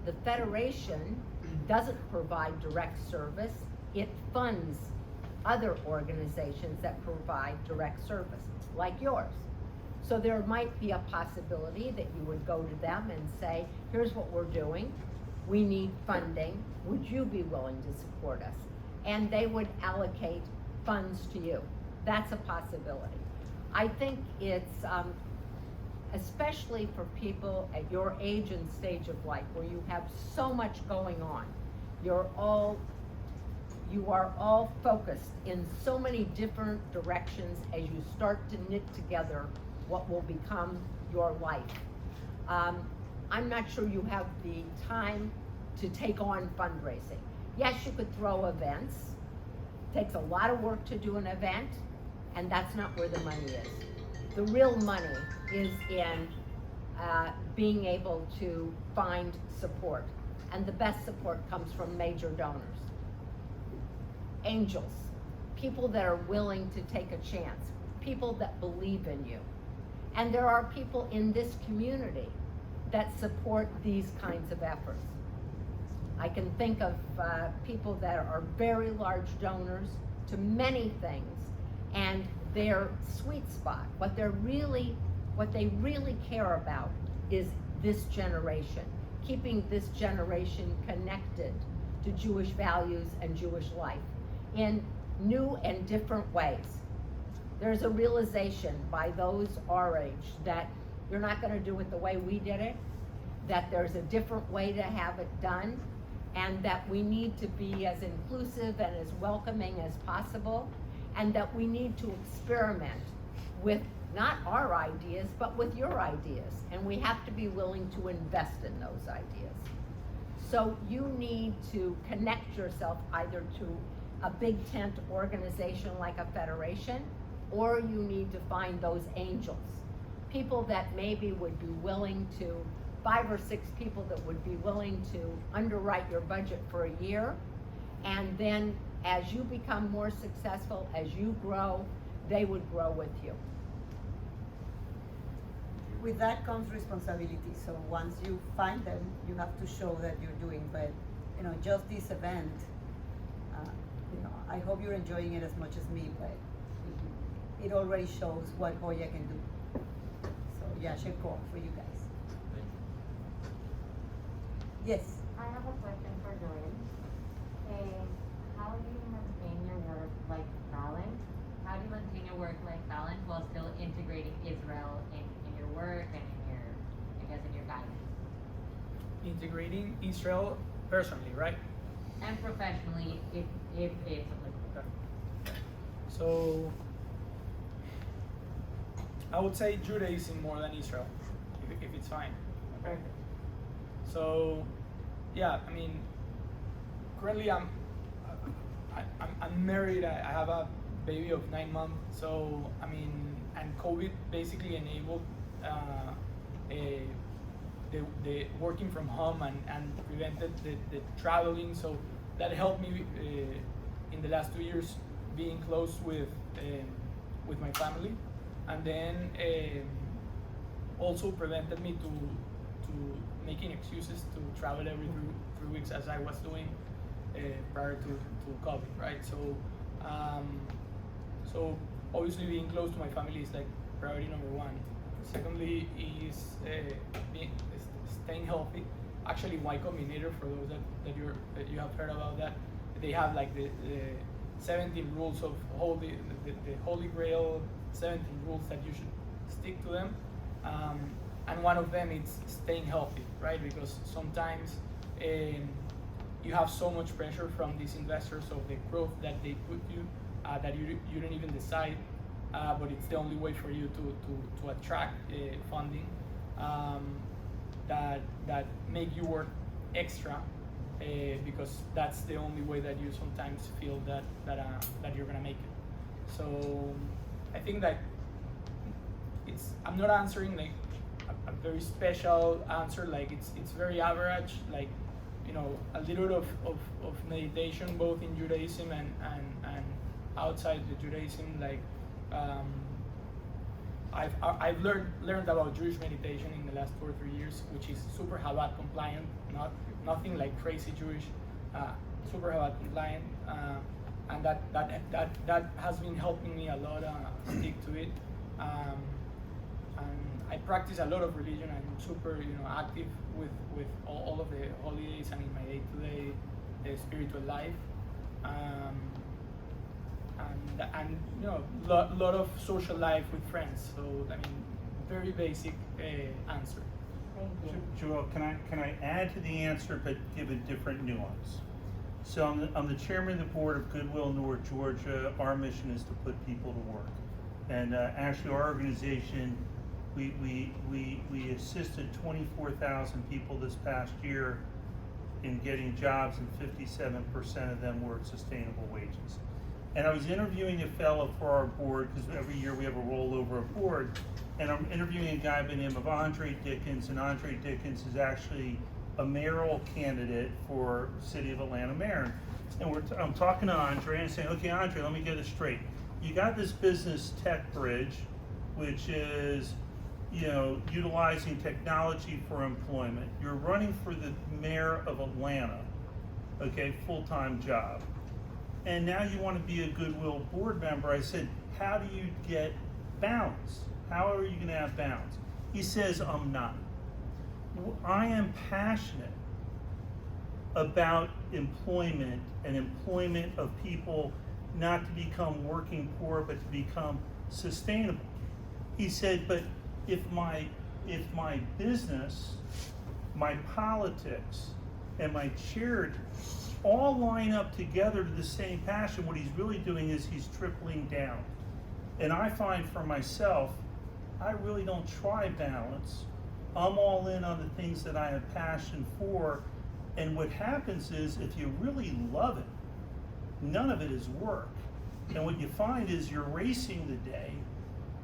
the Federation doesn't provide direct service. It funds other organizations that provide direct service, like yours. So there might be a possibility that you would go to them and say, here's what we're doing. We need funding. Would you be willing to support us? And they would allocate funds to you. That's a possibility. I think it's, especially for people at your age and stage of life where you have so much going on, you are all focused in so many different directions as you start to knit together what will become your life. I'm not sure you have the time to take on fundraising. Yes, you could throw events. It takes a lot of work to do an event, and that's not where the money is. The real money is in being able to find support, and the best support comes from major donors. Angels, people that are willing to take a chance, people that believe in you. And there are people in this community that support these kinds of efforts. I can think of people that are very large donors to many things, and their sweet spot, what they really care about is this generation, keeping this generation connected to Jewish values and Jewish life in new and different ways. There's a realization by those our age that you're not going to do it the way we did it, that there's a different way to have it done, and that we need to be as inclusive and as welcoming as possible, and that we need to experiment with not our ideas, but with your ideas, and we have to be willing to invest in those ideas. So you need to connect yourself either to a big tent organization like a federation, or you need to find those angels, people that maybe would be willing to, 5 or 6 people that would be willing to underwrite your budget for a year, and then as you become more successful, as you grow, they would grow with you. With that comes responsibility. So once you find them, you have to show that you're doing. But just this event, I hope you're enjoying it as much as me. But it already shows what Joya can do. So yeah, Sheko for you guys. Thank you. Yes. I have a question for Joel. How do you maintain your work-life balance? How do you maintain your work-life balance while still integrating Israel in your work and in your guidance? Integrating Israel personally, right? And professionally, if it's applicable. Okay. So I would say Judaism more than Israel, if it's fine. Perfect. So yeah, I mean, currently I'm married. I have a baby of 9 months. So I mean, and COVID basically enabled the working from home and prevented the traveling. So that helped me in the last 2 years being close with my family, and then also prevented me to making excuses to travel every 3 weeks as I was doing prior to COVID, right? So obviously being close to my family is like priority number 1. Secondly is staying healthy. Actually, Y Combinator, for those that you have heard about that, they have like the 17 rules of the Holy Grail, 17 rules that you should stick to them. And one of them is staying healthy, right? Because sometimes you have so much pressure from these investors of the growth that they put you, that you don't even decide, but it's the only way for you to attract funding, that make you work extra, because that's the only way that you sometimes feel that you're gonna make it. So I think that I'm not answering like a very special answer, like it's very average, like a little bit of meditation both in Judaism and outside the Judaism, like I've learned about Jewish meditation in the last 2 or 3 years, which is super Chabad compliant, nothing like crazy Jewish, super Chabad compliant, and that has been helping me a lot stick to it. And I practice a lot of religion. I'm super active with all of the holidays and in my day-to-day spiritual life. And lot of social life with friends. So I mean, very basic answer. Thank you. Joel, can I add to the answer but give a different nuance? So I'm the chairman of the board of Goodwill North Georgia. Our mission is to put people to work, and actually our organization, we assisted 24,000 people this past year in getting jobs, and 57% of them were at sustainable wages. And I was interviewing a fellow for our board, because every year we have a rollover of board, and I'm interviewing a guy by the name of Andre Dickens, and Andre Dickens is actually a mayoral candidate for City of Atlanta mayor. And I'm talking to Andre and saying, okay, Andre, let me get this straight. You got this business tech bridge, which is utilizing technology for employment. You're running for the mayor of Atlanta, okay, full-time job. And now you want to be a Goodwill board member. I said, how do you get balance? How are you going to have balance? He says, I'm not. I am passionate about employment and employment of people, not to become working poor, but to become sustainable. He said, but if my business, my politics, and my charity all line up together to the same passion, what he's really doing is he's tripling down. And I find for myself, I really don't try balance. I'm all in on the things that I have passion for. And what happens is, if you really love it, none of it is work. And what you find is you're racing the day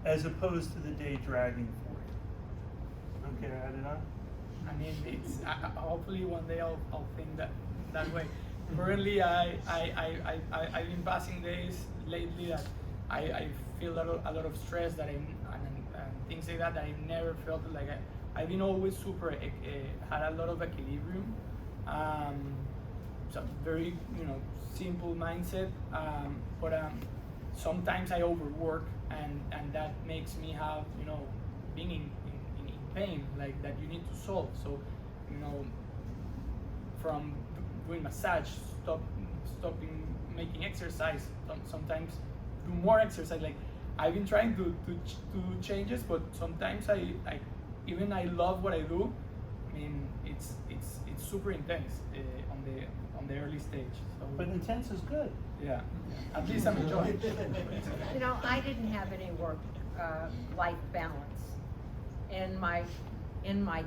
as opposed to the day dragging for you. Okay, add it on? I mean, it's hopefully one day I'll think that way. Currently, I've been passing days lately that I feel a lot of stress that and things like that I never felt like. I've been always super had a lot of equilibrium. So very simple mindset, but sometimes I overwork and that makes me have being in pain, like that you need to solve. So from doing massage, stopping making exercise, sometimes do more exercise. Like I've been trying to changes, but sometimes I even I love what I do. I mean, it's super intense on the early stage. So, But intense is good. yeah, at least I'm enjoying it. I didn't have any work-life balance in my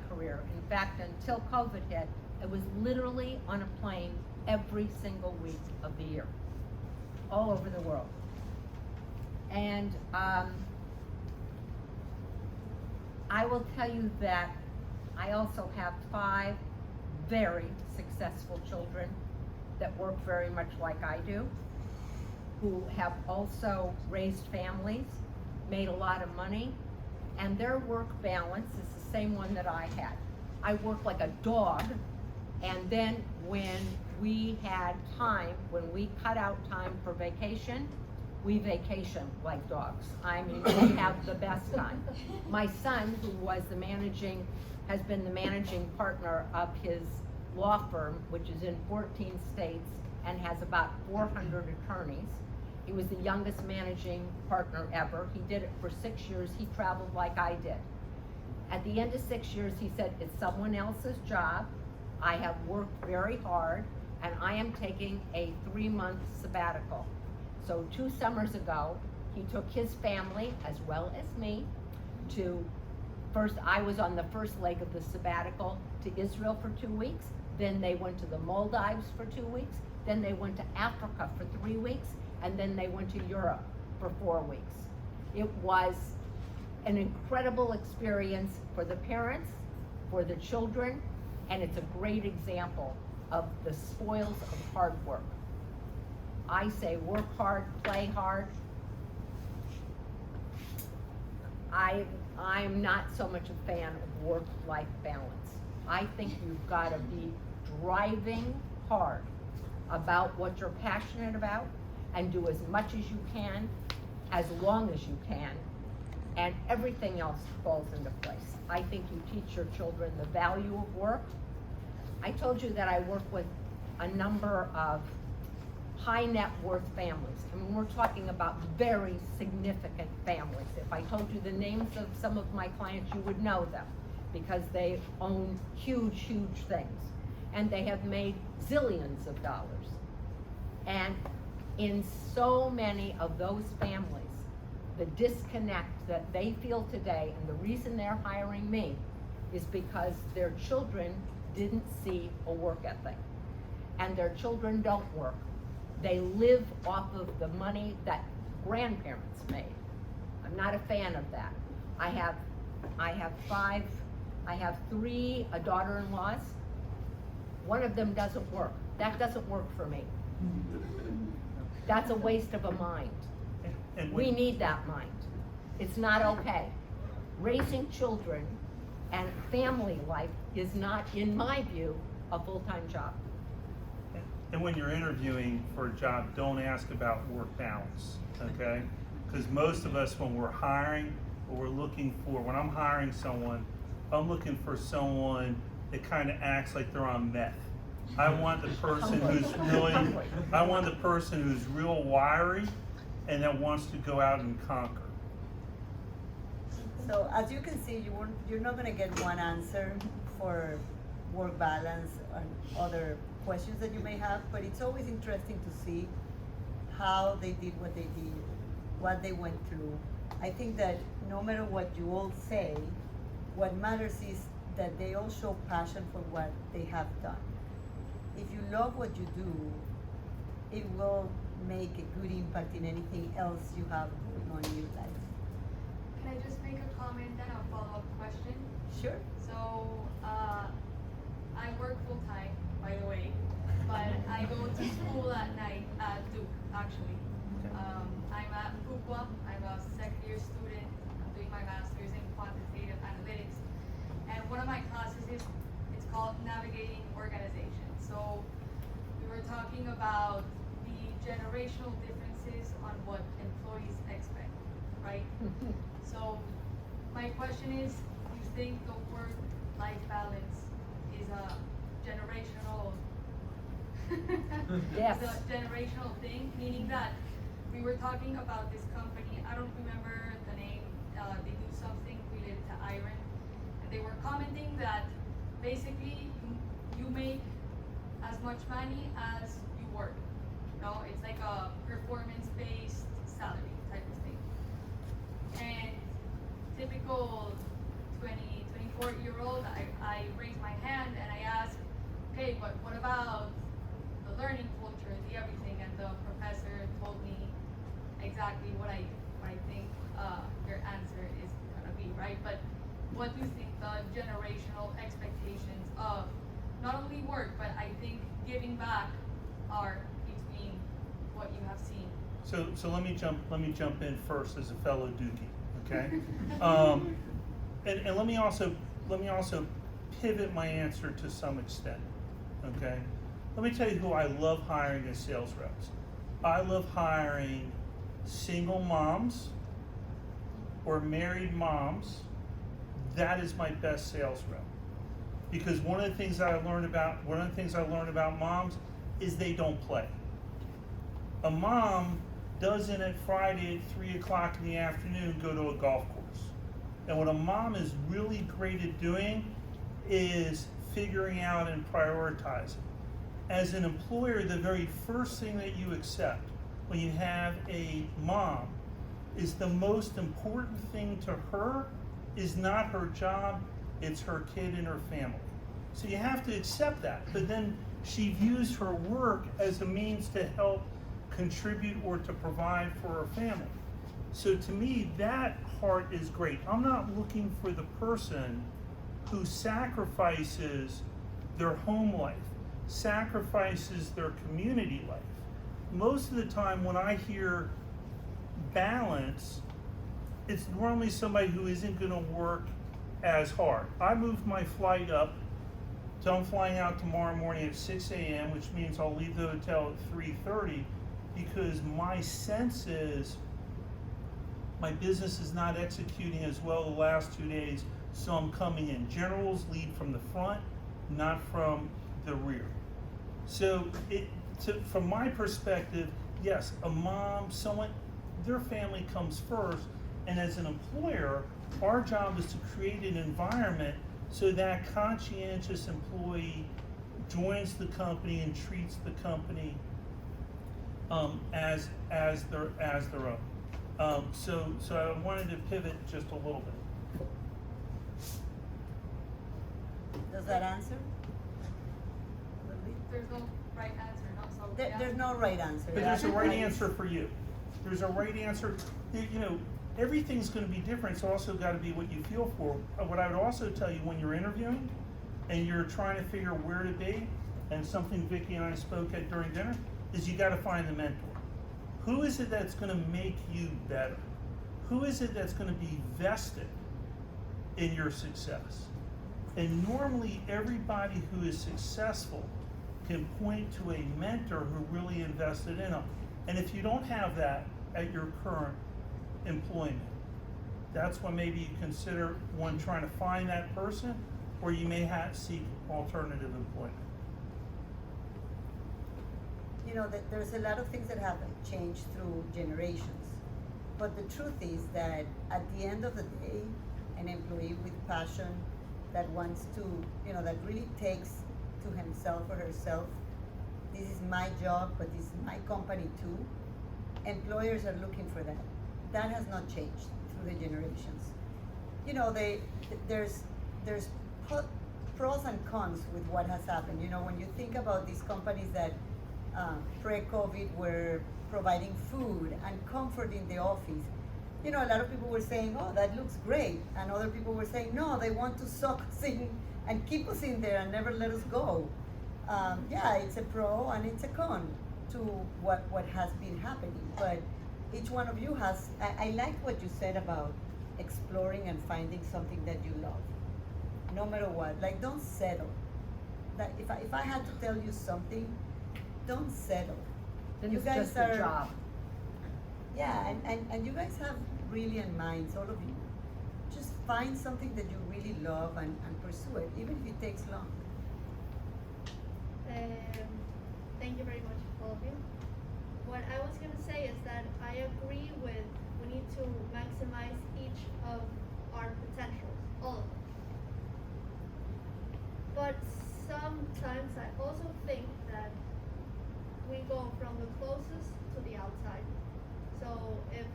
career. In fact, until COVID hit, I was literally on a plane every single week of the year, all over the world. And I will tell you that I also have 5 very successful children that work very much like I do, who have also raised families, made a lot of money, and their work balance is the same one that I had. I worked like a dog, and then when we had time, when we cut out time for vacation, we vacation like dogs. I mean, we have the best time. My son, who was has been the managing partner of his law firm, which is in 14 states and has about 400 attorneys. He was the youngest managing partner ever. He did it for 6 years. He traveled like I did. At the end of 6 years, he said, it's someone else's job. I have worked very hard, and I am taking a 3-month sabbatical. So 2 summers ago, he took his family, as well as me, I was on the first leg of the sabbatical to Israel for 2 weeks. Then they went to the Maldives for 2 weeks. Then they went to Africa for 3 weeks. And then they went to Europe for 4 weeks. It was an incredible experience for the parents, for the children, and it's a great example of the spoils of hard work. I say work hard, play hard. I'm not so much a fan of work-life balance. I think you've got to be driving hard about what you're passionate about and do as much as you can, as long as you can, and everything else falls into place. I think you teach your children the value of work. I told you that I work with a number of high net worth families. I mean, we're talking about very significant families. If I told you the names of some of my clients, you would know them because they own huge, huge things. And they have made zillions of dollars. And in so many of those families, the disconnect that they feel today, and the reason they're hiring me, is because their children didn't see a work ethic. And their children don't work. They live off of the money that grandparents made. I'm not a fan of that. I have 3 daughter-in-laws. One of them doesn't work. That doesn't work for me. That's a waste of a mind. And We need that mind. It's not okay. raising children and family life is not, in my view, a full-time job. And when you're interviewing for a job, don't ask about work balance, okay? Because most of us, when we're hiring, or we're looking for, when I'm hiring someone, I'm looking for someone that kind of acts like they're on meth. I want the person who's really, I want the person who's real wiry and that wants to go out and conquer. So as you can see, you're not gonna get one answer for work balance and other questions that you may have, but it's always interesting to see how they did what they did, what they went through. I think that no matter what you all say, what matters is that they all show passion for what they have done. If you love what you do, it will make a good impact in anything else you have going on in your life. Can I just make a comment and a follow-up question? Sure. So, I work full-time, by the way, but I go to school at night at Duke, actually. I'm at Fuqua, I'm a second-year student, I'm doing my master's in quantitative analytics. And one of my classes it's called Navigating Organization. So, we were talking about the generational differences on what employees expect, right? So, my question is, do you think the work-life balance is a generational Yes. is a generational thing, meaning that we were talking about this company, I don't remember the name, they do something related to iron, and they were commenting that basically you make as much money as you work. No, it's like a performance-based salary type of thing. And typical 24-year-old, I raise my hand and I ask, okay, but what about the learning culture, the everything? And the professor told me exactly what I think your answer is gonna be, right? But what do you think the generational expectations of not only work, but I think giving back are between what you have seen? So let me jump in first as a fellow Dookie, okay? And let me also pivot my answer to some extent, okay? Let me tell you who I love hiring as sales reps. I love hiring single moms or married moms. That is my best sales rep. Because one of the things I learned about moms is they don't play. A mom doesn't at Friday at 3 o'clock in the afternoon go to a golf course. And what a mom is really great at doing is figuring out and prioritizing. As an employer, the very first thing that you accept when you have a mom is the most important thing to her is not her job, it's her kid and her family. So you have to accept that. But then she views her work as a means to help contribute or to provide for her family. So to me, that part is great. I'm not looking for the person who sacrifices their home life, sacrifices their community life. Most of the time when I hear balance, it's normally somebody who isn't gonna work as hard. I moved my flight up, so I'm flying out tomorrow morning at 6 a.m., which means I'll leave the hotel at 3:30, because my sense is my business is not executing as well the last 2 days, so I'm coming in. Generals lead from the front, not from the rear. So from my perspective, yes, a mom, someone, their family comes first, and as an employer, our job is to create an environment so that conscientious employee joins the company and treats the company as their own. So I wanted to pivot just a little bit. Does that answer? There's no right answer, no? So yeah. There's no right answer. But there's a right That is- answer for you. There's a right answer. You know, everything's going to be different. It's also got to be what you feel for. What I would also tell you when you're interviewing and you're trying to figure where to be, and something Vicki and I spoke at during dinner, is you got to find the mentor. Who is it that's going to make you better? Who is it that's going to be vested in your success. And normally everybody who is successful can point to a mentor who really invested in them. And if you don't have that at your current employment, that's when maybe you consider one trying to find that person, or you may have seek alternative employment. You know, that there's a lot of things that have changed through generations. But the truth is that at the end of the day, an employee with passion that wants to, you know, that really takes to himself or herself, this is my job, but this is my company too. Employers are looking for that. That has not changed through the generations. You know, there's pros and cons with what has happened. You know, when you think about these companies that pre-COVID were providing food and comfort in the office, you know, a lot of people were saying, oh, that looks great. And other people were saying, no, they want to suck us in and keep us in there and never let us go. Yeah, it's a pro and it's a con to what has been happening. But each one of you has, I like what you said about exploring and finding something that you love, no matter what. Like, don't settle. That if I had to tell you something, don't settle. Then You it's guys just a are- job. Yeah, and you guys have brilliant minds, all of you. Just find something that you really love and pursue it, even if it takes long. Thank you very much, all of you. What I was gonna say is that I agree with we need to maximize each of our potentials, all of them. But sometimes I also think that we go from the closest to the outside. So if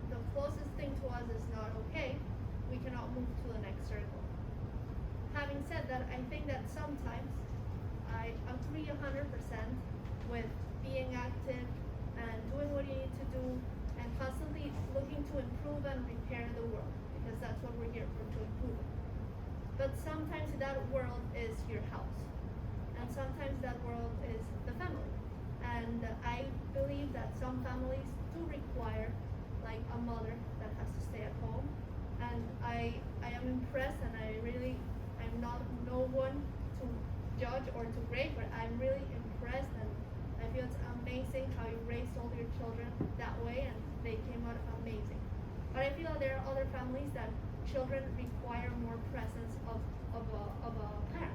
the closest thing to us is not okay, we cannot move to the next circle. Having said that, I think that sometimes I agree 100% with being active and doing what you need to do and constantly looking to improve and repair the world, because that's what we're here for, to improve it. But sometimes that world is your house, and sometimes that world is the family. And I believe that some families do require like a mother that has to stay at home. And I am impressed, and I'm not no one to judge or to grade, but I'm really impressed, and I feel it's amazing how you raised all your children that way and they came out amazing. But I feel that there are other families that children require more presence of a parent.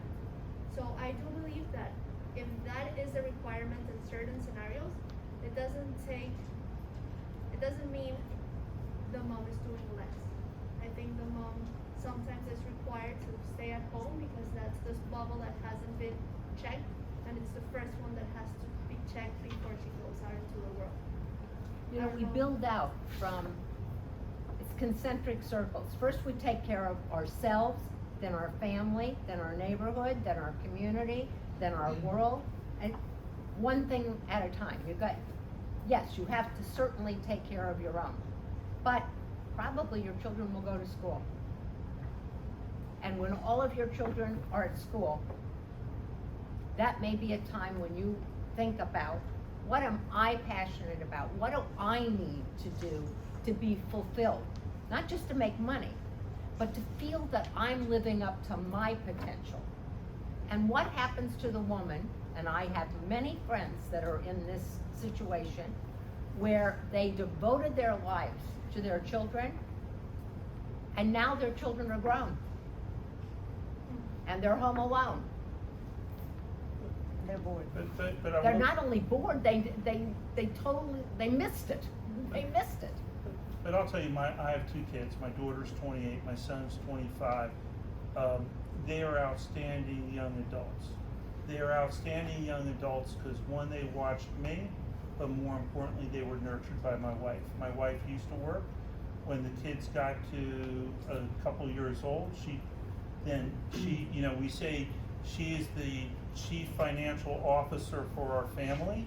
So I do believe that if that is a requirement in certain scenarios, it doesn't mean the mom is doing less. I think the mom sometimes is required to stay at home because that's this bubble that hasn't been checked, and it's the first one that has to be checked before she goes out into the world. You know, we build out from, it's concentric circles. First we take care of ourselves, then our family, then our neighborhood, then our community, then our world, and one thing at a time. Yes, you have to certainly take care of your own, but probably your children will go to school. And when all of your children are at school, that may be a time when you think about, what am I passionate about? What do I need to do to be fulfilled? Not just to make money, but to feel that I'm living up to my potential. And what happens to the woman, and I have many friends that are in this situation, where they devoted their lives to their children, and now their children are grown. And they're home alone. They're bored. But I They're won't- not only bored, they totally, they missed it. They missed it. But I'll tell you, I have two kids. My daughter's 28, my son's 25. They are outstanding young adults. They are outstanding young adults because, one, they watched me, but more importantly, they were nurtured by my wife. My wife used to work. When the kids got to a couple years old, she, you know, we say she is the chief financial officer for our family.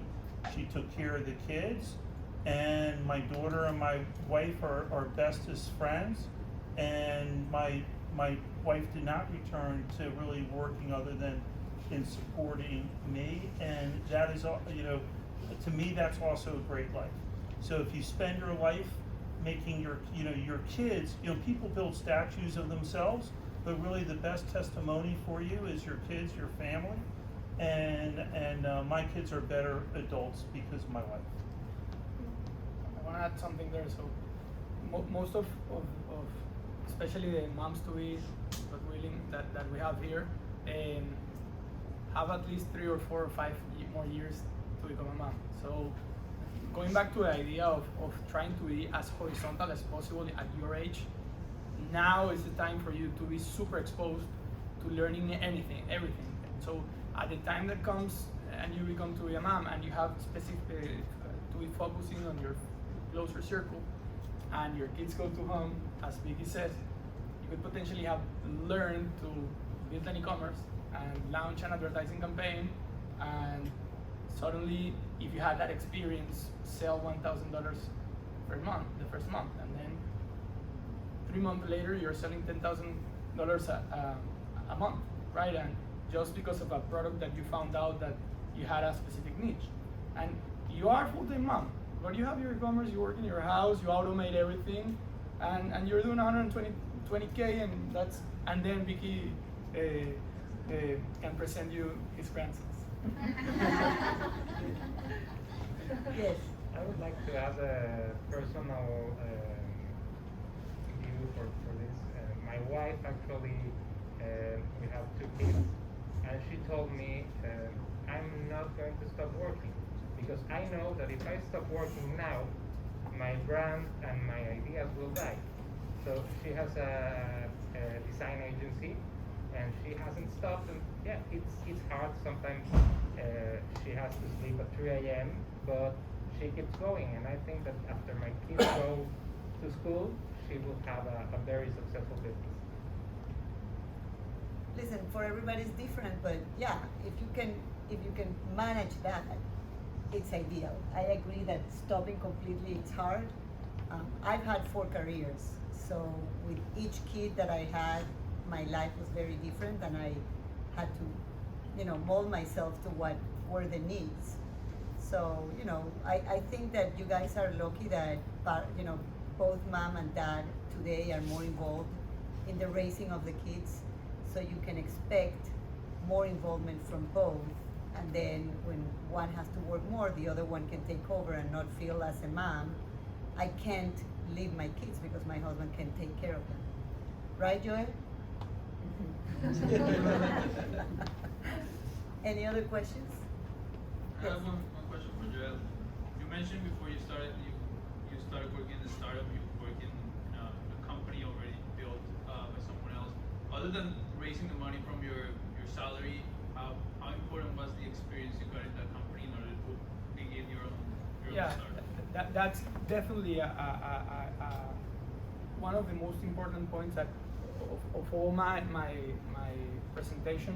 She took care of the kids, and my daughter and my wife are bestest friends, and my wife did not return to really working other than in supporting me, and that is, you know, to me that's also a great life. So if you spend your life making your kids, people build statues of themselves, but really the best testimony for you is your kids, your family, and my kids are better adults because of my wife. I want to add something there. So most of especially the moms to be, God willing, that we have here, have at least 3 or 4 or 5 more years to become a mom. So going back to the idea of trying to be as horizontal as possible at your age, now is the time for you to be super exposed to learning anything, everything. So at the time that comes and you become to be a mom and you have specific to be focusing on your closer circle and your kids go to home, as Vicky says, you could potentially have learned to build an e-commerce and launch an advertising campaign, and suddenly, if you had that experience, sell $1,000 per month, the first month, and then 3 months later, you're selling $10,000 a month, right? And just because of a product that you found out that you had a specific niche, and you are a full-time mom, but you have your e-commerce, you work in your house, you automate everything, and you're doing 120K, and then Vicky can present you his grandsons. Yes. I would like to add a personal view for this. My wife actually, we have 2 kids, and she told me I'm not going to stop working because I know that if I stop working now, my brand and my ideas will die. So she has a design agency, and she hasn't stopped. And yeah, it's hard sometimes. She has to sleep at 3 a.m., but she keeps going. And I think that after my kids go to school, she will have a very successful business. Listen, for everybody's different, but yeah, if you can manage that, it's ideal. I agree that stopping completely, it's hard. I've had 4 careers, so with each kid that I had, my life was very different, and I had to, mold myself to what were the needs. So, I think that you guys are lucky that, both mom and dad today are more involved in the raising of the kids, so you can expect more involvement from both. And then when one has to work more, the other one can take over and not feel as a mom, I can't leave my kids because my husband can take care of them. Right, Joya? Any other questions? I have one question for Joel. You mentioned before you started working in the startup, you work in a company already built by someone else. Other than raising the money from your salary, how important was the experience you got in that company in order to begin your own startup? That's definitely one of the most important points that of all my presentation.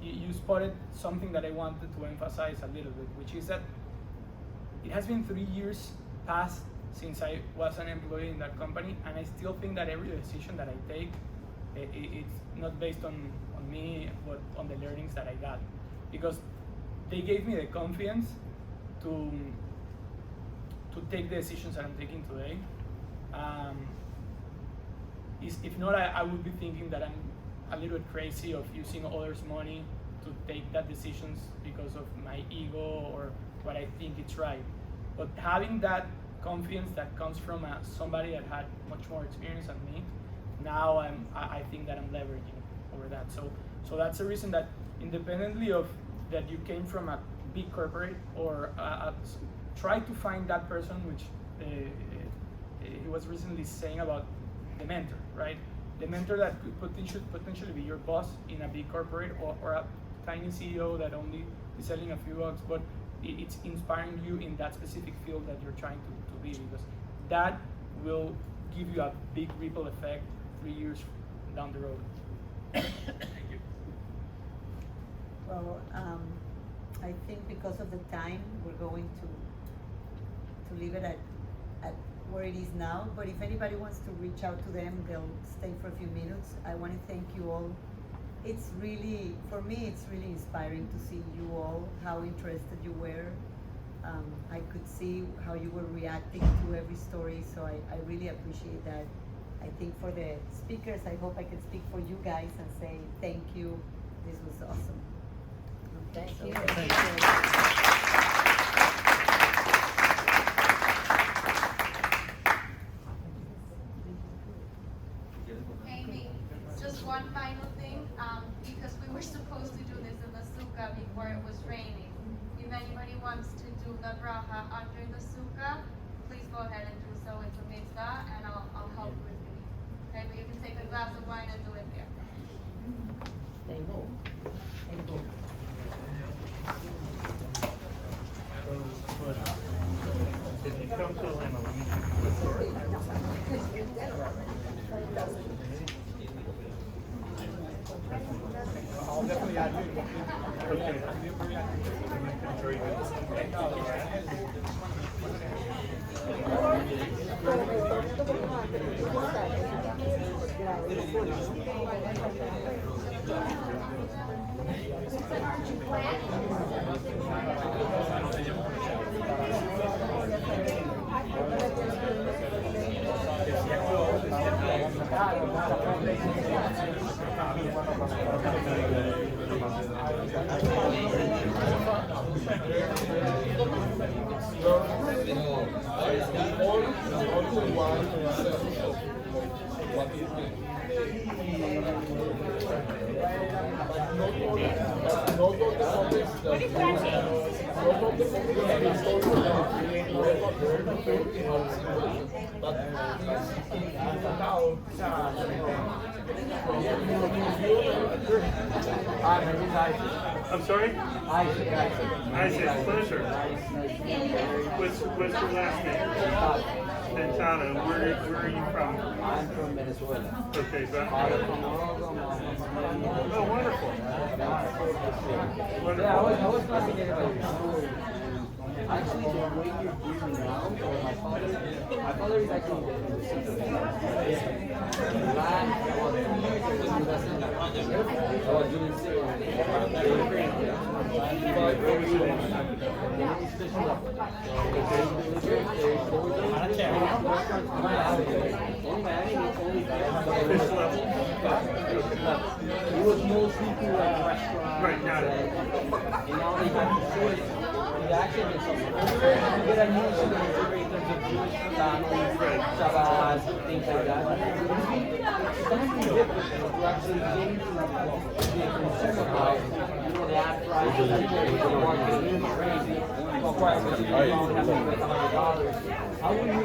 You spotted something that I wanted to emphasize a little bit, which is that it has been 3 years past since I was an employee in that company, and I still think that every decision that I take, it's not based on me, but on the learnings that I got, because they gave me the confidence to take the decisions that I'm taking today. If not, I would be thinking that I'm a little bit crazy of using others' money to take that decisions because of my ego or what I think it's right. But having that confidence that comes from somebody that had much more experience than me, now I think that I'm leveraging over that. So that's the reason that independently of that you came from a big corporate or try to find that person, which he was recently saying about the mentor, right? The mentor that could potentially be your boss in a big corporate or a tiny CEO that only is selling a few bucks, but it's inspiring you in that specific field that you're trying to be, because that will give you a big ripple effect 3 years down the road. Thank you. Well, I think because of the time, we're going to leave it at where it is now, but if anybody wants to reach out to them, they'll stay for a few minutes. I want to thank you all. It's really, for me, it's really inspiring to see you all, how interested you were I could see how you were reacting to every story, so I really appreciate that. I think for the speakers, I hope I can speak for you guys and say thank you. This was awesome. Thank So, you. Amy, just one final thing, because we were supposed to do this in the sukkah before it was raining. If anybody wants to do the bracha under the sukkah, please go ahead and do so. It's a mitzvah, and I'll help with you. Okay, but you can take a glass of wine and do it there. Thank you. Thank you. If you come to Atlanta, let me give you a story. I'll definitely add you. Okay. Very I'm sorry? Isaac, pleasure. What's your last name? Santana. Where are you from? I'm from Venezuela. Okay, but Oh, oh, wonderful. Yeah, I was fascinated by your story. Actually, the way you're breathing now, my father is actually in the system. Last about 2 years ago, I was doing It was mostly to like restaurants. Right, got it. And now they have the choice. The action is you get a new in terms of Jewish families, Shabbat, things like that. It's something different to actually get into the consumer side. You know, the ad prices, the marketing is crazy. How were you able